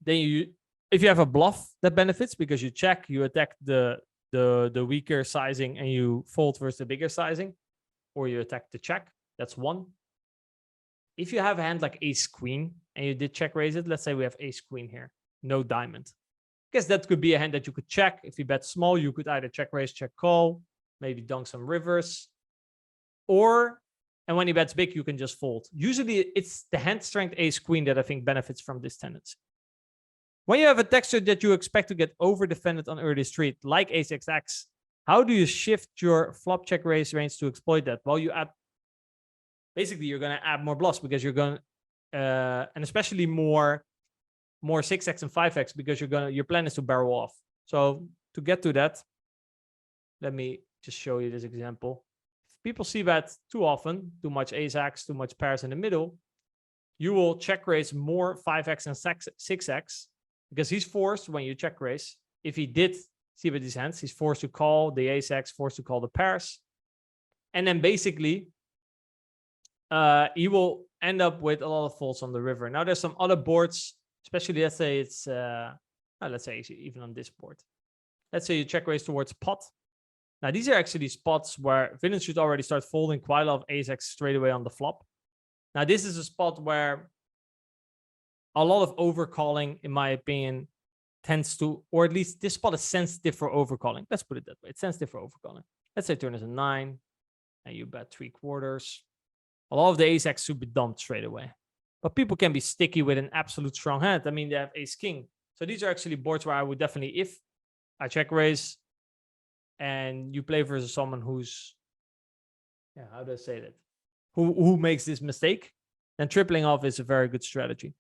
then if you have a bluff that benefits because you check, you attack the weaker sizing and you fold versus the bigger sizing, or you attack the check. That's one. If you have a hand like ace queen and you did check raise it, let's say we have ace queen here, no diamond. I guess that could be a hand that you could check. If you bet small, you could either check raise, check call, maybe dunk some rivers, and when he bets big, you can just fold. Usually it's the hand strength ace queen that I think benefits from this tendency. When you have a texture that you expect to get over defended on early street, like ace xx, how do you shift your flop check raise range to exploit that? Well, you add, basically you're going to add more bluffs because you're going and especially more 6x and 5x because your plan is to barrel off. So to get to that, let me just show you this example. If people see bet too often, too much ace x, too much pairs in the middle, you will check raise more 5x and 6x because he's forced when you check raise. If he did see bet these hands, he's forced to call the ace x, forced to call the pairs. And then basically, he will end up with a lot of folds on the river. Now there's some other boards, especially let's say it's, let's say even on this board. Let's say you check raise towards pot. Now these are actually spots where villains should already start folding quite a lot of ace x straight away on the flop. Now this is a spot where a lot of overcalling, in my opinion, tends to, or at least this spot is sensitive for overcalling. Let's put it that way. It's sensitive for overcalling. Let's say turn is a 9 and you bet 3/4. A lot of the ace x should be dumped straight away. But people can be sticky with an absolute strong hand. I mean, they have ace king. So these are actually boards where I would definitely, if I check raise and you play versus someone who's, how do I say that? Who makes this mistake, then tripling off is a very good strategy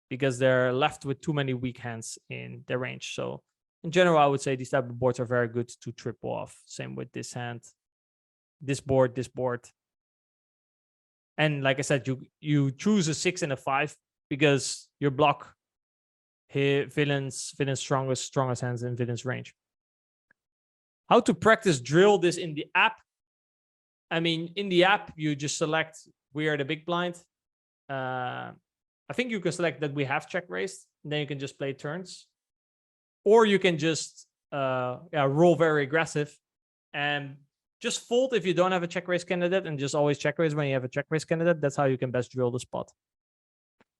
because they're left with too many weak hands in their range. So in general, I would say these type of boards are very good to triple off. Same with this hand, this board. And like I said, you choose a 6 and a 5 because your block here, villains strongest hands in villains range. How to practice drill this in the app? I mean, in the app, you just select we are the big blind. I think you can select that we have check raised, and then you can just play turns. Or you can just roll very aggressive and just fold if you don't have a check raise candidate and just always check raise when you have a check raise candidate. That's how you can best drill the spot.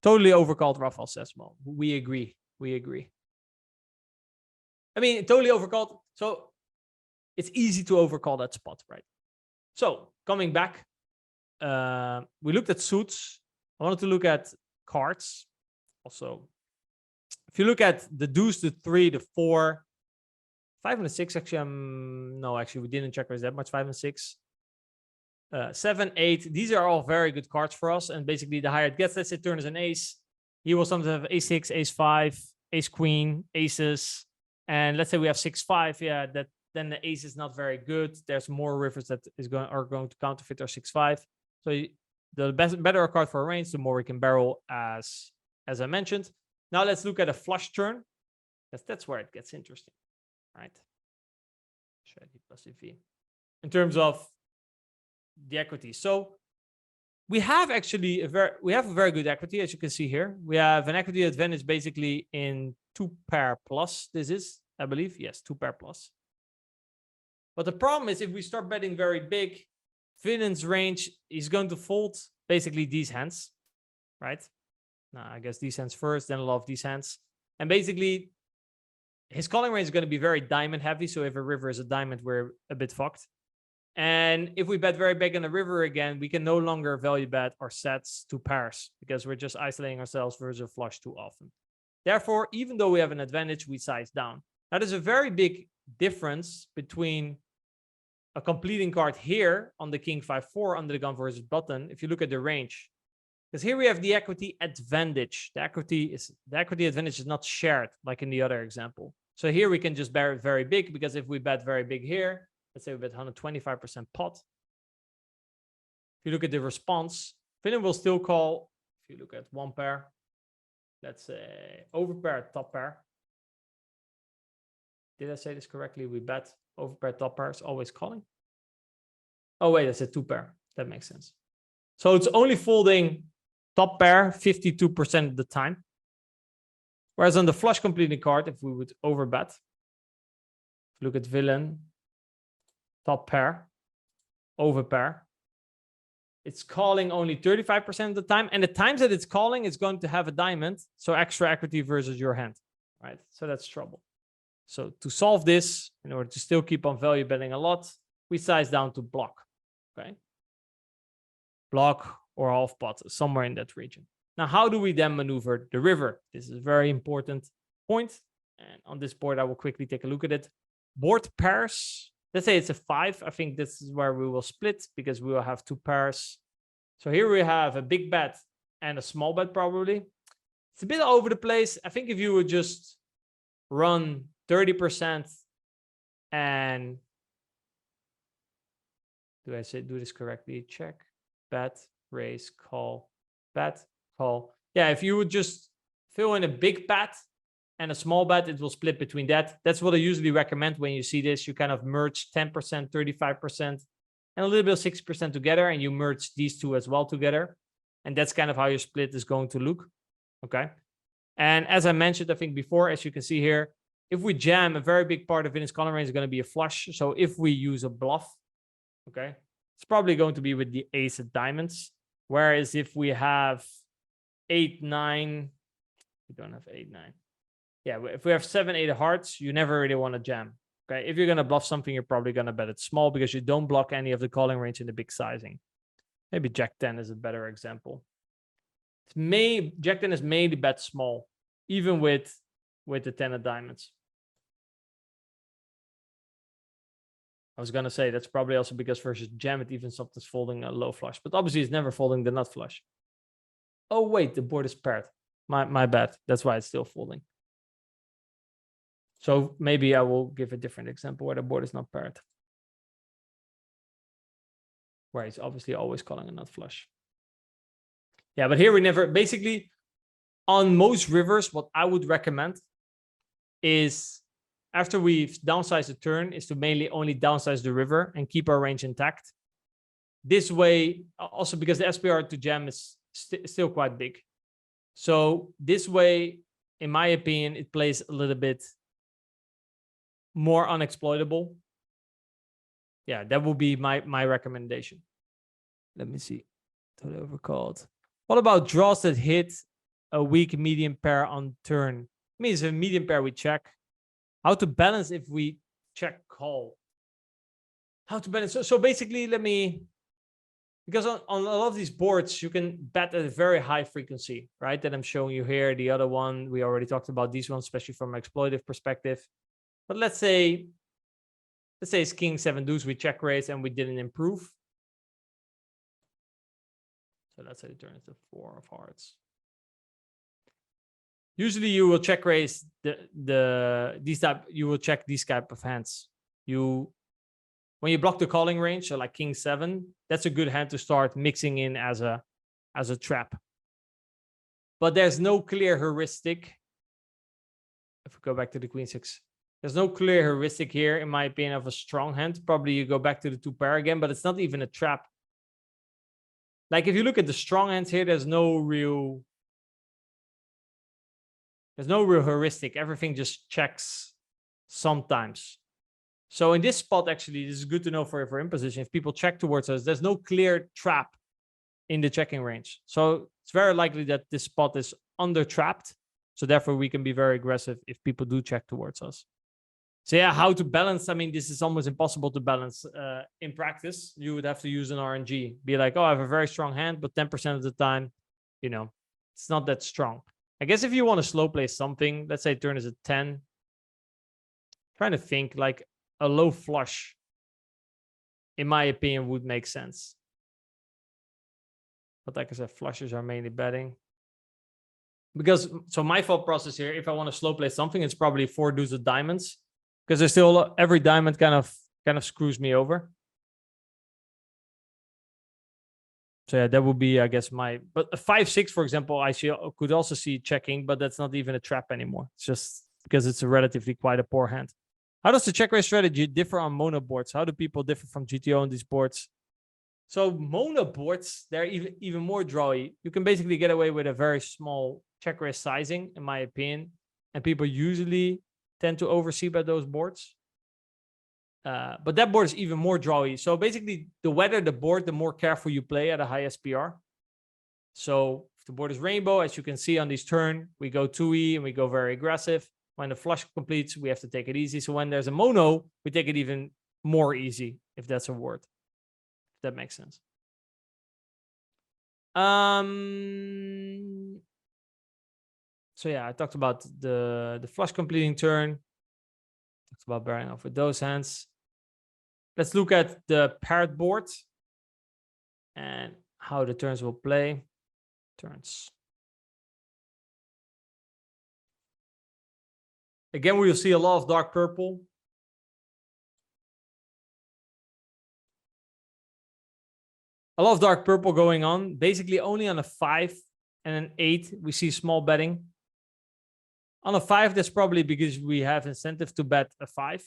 Totally overcalled, Rafael says. Well, we agree. I mean, totally overcalled. So it's easy to overcall that spot, right? So coming back, we looked at suits. I wanted to look at cards. Also, if you look at the deuce, the 3, the 4, 5 and the 6, actually, no, actually, we didn't check raise that much. 5 and 6, 7, 8. These are all very good cards for us. And basically, the higher it gets, let's say turn is an ace. He will sometimes have ace 6, ace 5, ace queen, aces. And let's say we have 6, 5. Yeah, then the ace is not very good. There's more rivers that are going to counterfeit our 6, 5. So the better a card for a range, the more we can barrel, as I mentioned. Now let's look at a flush turn, because that's where it gets interesting, right? Strategy plus EV. In terms of the equity. So we have actually a very good equity, as you can see here. We have an equity advantage basically in 2 pair plus. This is, I believe, yes, 2 pair plus. But the problem is if we start betting very big, villain's range is going to fold basically these hands, right? Now, I guess these hands first, then a lot of these hands. And basically, his calling range is going to be very diamond heavy. So if a river is a diamond, we're a bit fucked. And if we bet very big on the river again, we can no longer value bet our sets to pairs because we're just isolating ourselves versus a flush too often. Therefore, even though we have an advantage, we size down. Now, there's a very big difference between a completing card here on the king 5-4 under the gun versus button. If you look at the range, because here we have the equity advantage. The equity advantage is not shared like in the other example. So here we can just bear it very big because if we bet very big here, let's say we bet 125% pot. If you look at the response, villain will still call. if you look at one pair, let's say over pair, top pair. Did I say this correctly? We bet over pair, top pair is always calling. Oh, wait, that's a two pair. That makes sense. So it's only folding top pair 52% of the time. Whereas on the flush completing card, if we would overbet, look at villain, top pair, over pair, it's calling only 35% of the time. And the times that it's calling, it's going to have a diamond. So extra equity versus your hand, right? So that's trouble. So to solve this, in order to still keep on value betting a lot, we size down to block, okay? Block or half pot, somewhere in that region. Now, how do we then maneuver the river? This is a very important point. And on this board, I will quickly take a look at it. Board pairs, let's say it's a 5. I think this is where we will split because we will have 2 pairs. So here we have a big bet and a small bet probably. It's a bit all over the place. I think if you would just run 30% and do this correctly? Check, bet, raise, call, bet, call. Yeah, if you would just fill in a big bet and a small bet, it will split between that. That's what I usually recommend when you see this. You kind of merge 10%, 35%, and a little bit of 6% together, and you merge these two as well together. And that's kind of how your split is going to look. Okay. And as I mentioned, I think before, as you can see here, if we jam, a very big part of Vinny's calling range is going to be a flush. So if we use a bluff, okay, it's probably going to be with the ace of diamonds. Whereas if we have 8, 9, we don't have 8, 9. Yeah, if we have 7, 8 of hearts, you never really want to jam. Okay, if you're going to bluff something, you're probably going to bet it small because you don't block any of the calling range in the big sizing. Maybe Jack 10 is a better example. Jack 10 is mainly bet small, even with the 10 of diamonds. I was going to say that's probably also because versus jam, it even sometimes folding a low flush, but obviously it's never folding the nut flush. Oh, wait, the board is paired. My bad. That's why it's still folding. So maybe I will give a different example where the board is not paired. Where it's obviously always calling a nut flush. Yeah, but here we never, basically on most rivers, what I would recommend is after we've downsized the turn is to mainly only downsize the river and keep our range intact. This way, also because the SPR to jam is still quite big. So this way, in my opinion, it plays a little bit more unexploitable. Yeah, that would be my recommendation. Let me see. Totally overcalled. What about draws that hit a weak medium pair on turn? I mean, it's a medium pair we check. How to balance if we check call? How to balance? So basically, because on a lot of these boards, you can bet at a very high frequency, right? That I'm showing you here. The other one, we already talked about these ones, especially from an exploitive perspective. But let's say it's king 7 deuce, we check raise and we didn't improve. So let's say the turn is the 4 of hearts. Usually you will check raise you will check these type of hands. When you block the calling range, so like king 7, that's a good hand to start mixing in as a trap. But there's no clear heuristic. If we go back to the queen 6, there's no clear heuristic here, in my opinion, of a strong hand. Probably you go back to the 2 pair again, but it's not even a trap. Like if you look at the strong hands here, there's no real heuristic. Everything just checks sometimes. So in this spot, actually, this is good to know for in position. If people check towards us, there's no clear trap in the checking range. So it's very likely that this spot is under trapped. So therefore, we can be very aggressive if people do check towards us. So yeah, how to balance? I mean, this is almost impossible to balance in practice. You would have to use an RNG. Be like, oh, I have a very strong hand, but 10% of the time, it's not that strong. I guess if you want to slow play something, let's say turn is a 10. Trying to think like a low flush, in my opinion, would make sense. But like I said, flushes are mainly betting. So my thought process here, if I want to slow play something, it's probably 4 deuce of diamonds. Because there's still every diamond kind of screws me over. So yeah, that would be, I guess, but a 5-6, for example, could also see checking, but that's not even a trap anymore. It's just because it's a relatively quite a poor hand. How does the check raise strategy differ on mono boards? How do people differ from GTO on these boards? So mono boards, they're even more drawy. You can basically get away with a very small check raise sizing, in my opinion. And people usually tend to oversee by those boards. But that board is even more drawy. So basically, the wetter the board, the more careful you play at a high SPR. So if the board is rainbow, as you can see on this turn, we go 2E and we go very aggressive. When the flush completes, we have to take it easy. So when there's a mono, we take it even more easy, if that's a word. If that makes sense. So yeah, I talked about the flush completing turn. Talked about bearing off with those hands. Let's look at the paired board and how the turns will play. Turns. Again, we will see a lot of dark purple. A lot of dark purple going on. Basically, only on a 5 and an 8, we see small betting. On a 5, that's probably because we have incentive to bet a 5.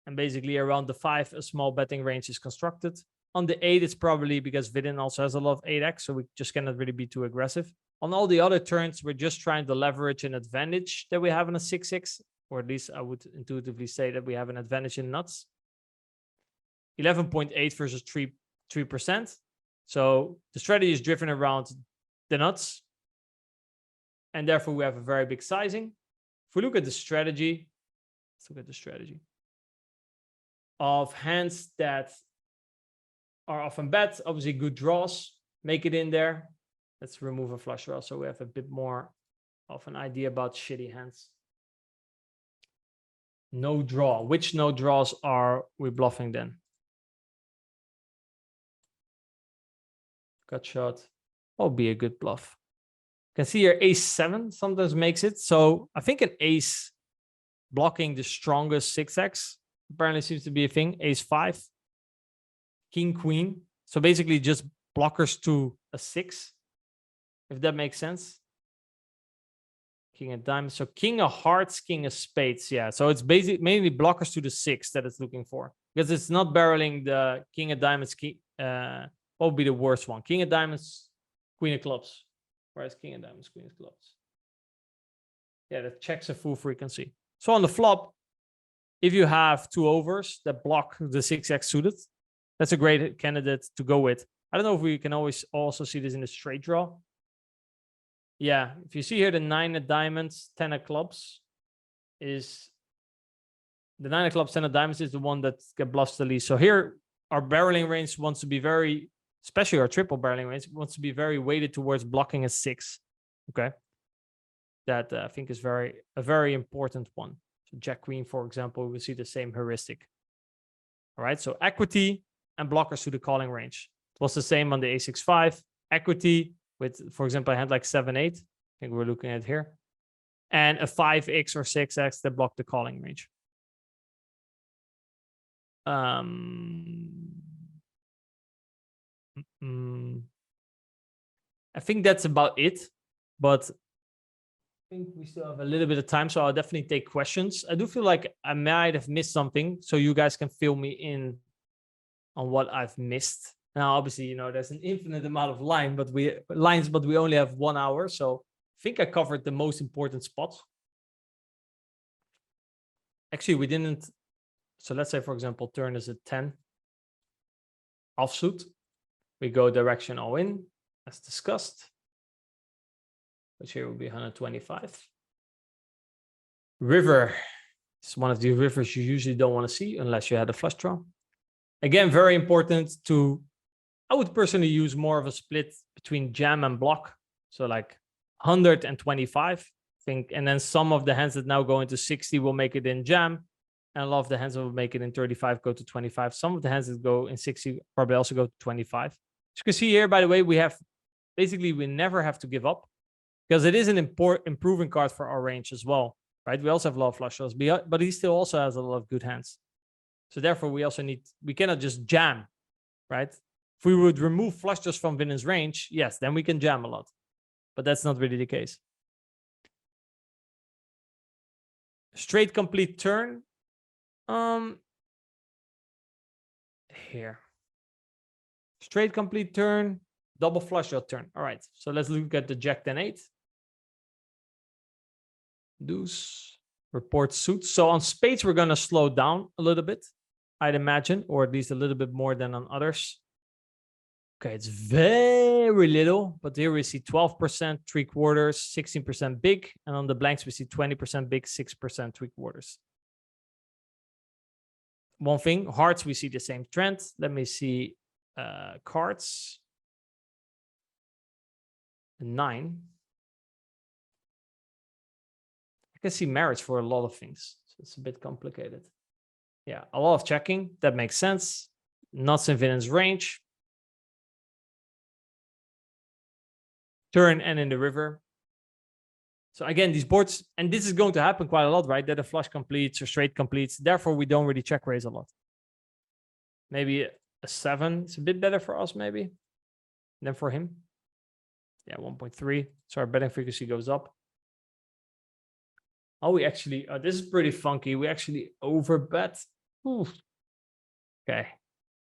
And basically around the 5, a small betting range is constructed. On the 8, it's probably because Vidin also has a lot of 8x, so we just cannot really be too aggressive. On all the other turns, we're just trying to leverage an advantage that we have on a 6x, or at least I would intuitively say that we have an advantage in nuts. 11.8 versus 3%. So the strategy is driven around the nuts, and therefore we have a very big sizing. If we look at the strategy, let's look at the strategy of hands that are often bet, obviously good draws, make it in there. Let's remove a flush draw so we have a bit more of an idea about shitty hands. No draw. Which no draws are we bluffing then? Gut shot. Oh, be a good bluff. You can see here ace 7 sometimes makes it. So I think an ace blocking the strongest 6x apparently seems to be a thing. Ace 5. King queen. So basically just blockers to a 6. If that makes sense. King of diamonds. So king of hearts, king of spades. Yeah. So it's basically mainly blockers to the 6 that it's looking for. Because it's not barreling the king of diamonds. What would be the worst one? King of diamonds, queen of clubs. Whereas king of diamonds, queen of clubs. Yeah, that checks a full frequency. So on the flop, if you have 2 overs that block the 6x suited, that's a great candidate to go with. I don't know if we can always also see this in the straight draw. Yeah, if you see here the 9 of diamonds, 10 of clubs is the 9 of clubs, 10 of diamonds is the one that get bluffs the least. So here our barreling range wants to be very, especially our triple barreling range wants to be very weighted towards blocking a 6. Okay. That I think is a very important one. So Jack Queen, for example, we see the same heuristic. All right. So equity and blockers to the calling range. It was the same on the A6-5. Equity with, for example, a hand like 7-8. I think we're looking at here. And a 5x or 6x that block the calling range. I think that's about it. But I think we still have a little bit of time, so I'll definitely take questions. I do feel like I might have missed something, so you guys can fill me in on what I've missed. Now, obviously, you know, there's an infinite amount of lines, but we only have 1 hour, so I think I covered the most important spots. Actually, we didn't. So let's say, for example, turn is a 10 offsuit. We go direction all in, as discussed, which here will be 125. River is one of the rivers you usually don't want to see unless you had a flush draw. Again, very important to, I would personally use more of a split between jam and block. So like 125, I think, and then some of the hands that now go into 60 will make it in jam. And a lot of the hands that will make it in 35 go to 25. Some of the hands that go in 60 probably also go to 25. As you can see here, by the way, we never have to give up because it is an improving card for our range as well, right? We also have a lot of flush draws, but he still also has a lot of good hands. So therefore, we cannot just jam, right? If we would remove flush draws from villain's range, yes, then we can jam a lot. But that's not really the case. Straight complete turn. Here. Straight complete turn, double flush draw turn. All right, so let's look at the Jack 10-8. Deuce, report suits. So on spades, we're going to slow down a little bit, I'd imagine, or at least a little bit more than on others. Okay, it's very little, but here we see 12%, 3/4, 16% big. And on the blanks, we see 20% big, 6% 3/4. One thing, hearts, we see the same trend. Let me see cards. 9. I can see marriage for a lot of things. So it's a bit complicated. Yeah, a lot of checking. That makes sense. Nuts in villain's range. Turn and in the river. So again, these boards, and this is going to happen quite a lot, right? That a flush completes or straight completes. Therefore, we don't really check raise a lot. Maybe a 7. It's a bit better for us, maybe, than for him. Yeah, 1.3. So our betting frequency goes up. Oh, we actually, this is pretty funky. We actually overbet. Ooh. Okay.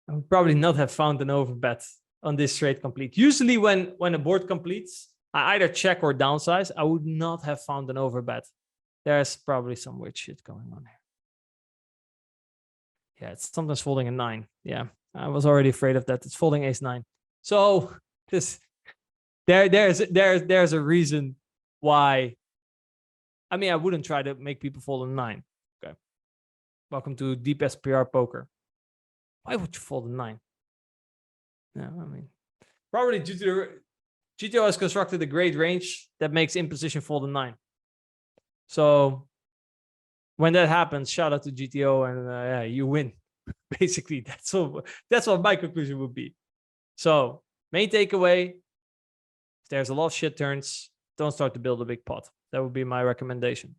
I would probably not have found an overbet on this straight complete. Usually when a board completes, I either check or downsize. I would not have found an overbet. There's probably some weird shit going on here. Yeah, it's sometimes folding a 9. Yeah, I was already afraid of that. It's folding ace-9. So this there's a reason why. I mean, I wouldn't try to make people fold a 9. Okay. Welcome to Deep SPR Poker. Why would you fold a 9? Yeah, I mean, probably due to the GTO has constructed a great range that makes in position fold a 9. So when that happens, shout out to GTO and yeah, you win. Basically, that's what my conclusion would be. So main takeaway: if there's a lot of shit turns, don't start to build a big pot. That would be my recommendation.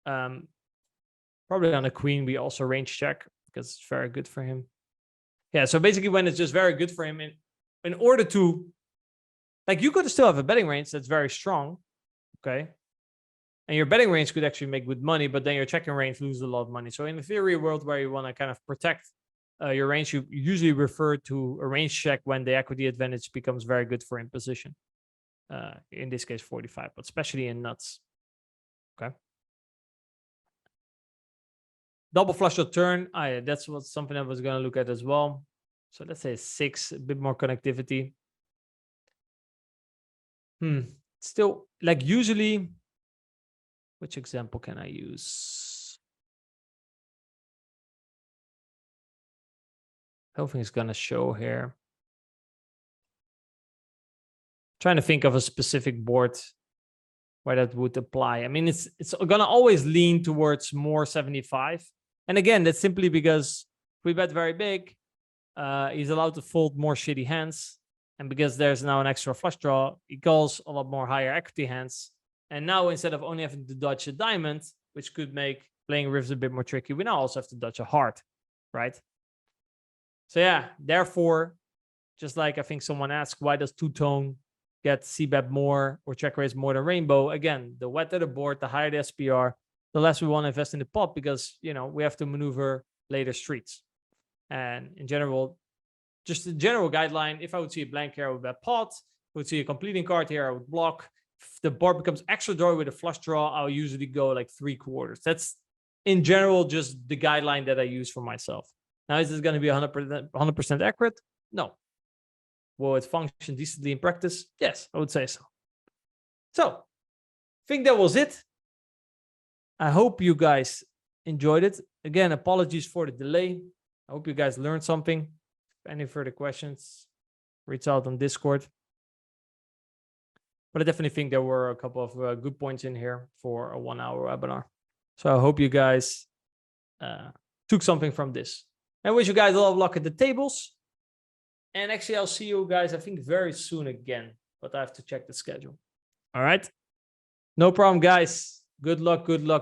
Probably on a queen, we also range check because it's very good for him. Yeah, so basically when it's just very good for him, in order to, like, you could still have a betting range that's very strong, okay? And your betting range could actually make good money, but then your checking range loses a lot of money. So in the theory world where you want to kind of protect your range, you usually refer to a range check when the equity advantage becomes very good for in position. In this case, 45, but especially in nuts. Okay. Double flush draw turn. That's something I was going to look at as well. So let's say 6, a bit more connectivity. Still, like usually, which example can I use? I don't think it's going to show here. Trying to think of a specific board where that would apply. I mean, it's going to always lean towards more 75. And again, that's simply because we bet very big. He's allowed to fold more shitty hands. And because there's now an extra flush draw, he calls a lot more higher equity hands. And now instead of only having to dodge a diamond, which could make playing rivers a bit more tricky, we now also have to dodge a heart, right? So yeah, therefore, just like I think someone asked, why does two-tone get c-bet more or check raise more than rainbow? Again, the wetter the board, the higher the SPR, the less we want to invest in the pot because, you know, we have to maneuver later streets. And in general, just a general guideline, if I would see a blank here, I would bet pot. If I would see a completing card here, I would block. If the board becomes extra draw with a flush draw, I'll usually go like 3/4. That's in general just the guideline that I use for myself. Now, is this going to be 100% accurate? No. Will it function decently in practice? Yes, I would say so. So, I think that was it. I hope you guys enjoyed it. Again, apologies for the delay. I hope you guys learned something. If any further questions, reach out on Discord. But I definitely think there were a couple of good points in here for a 1-hour webinar. So I hope you guys took something from this. I wish you guys a lot of luck at the tables. And actually, I'll see you guys, I think, very soon again. But I have to check the schedule. All right? No problem, guys. Good luck. Good luck.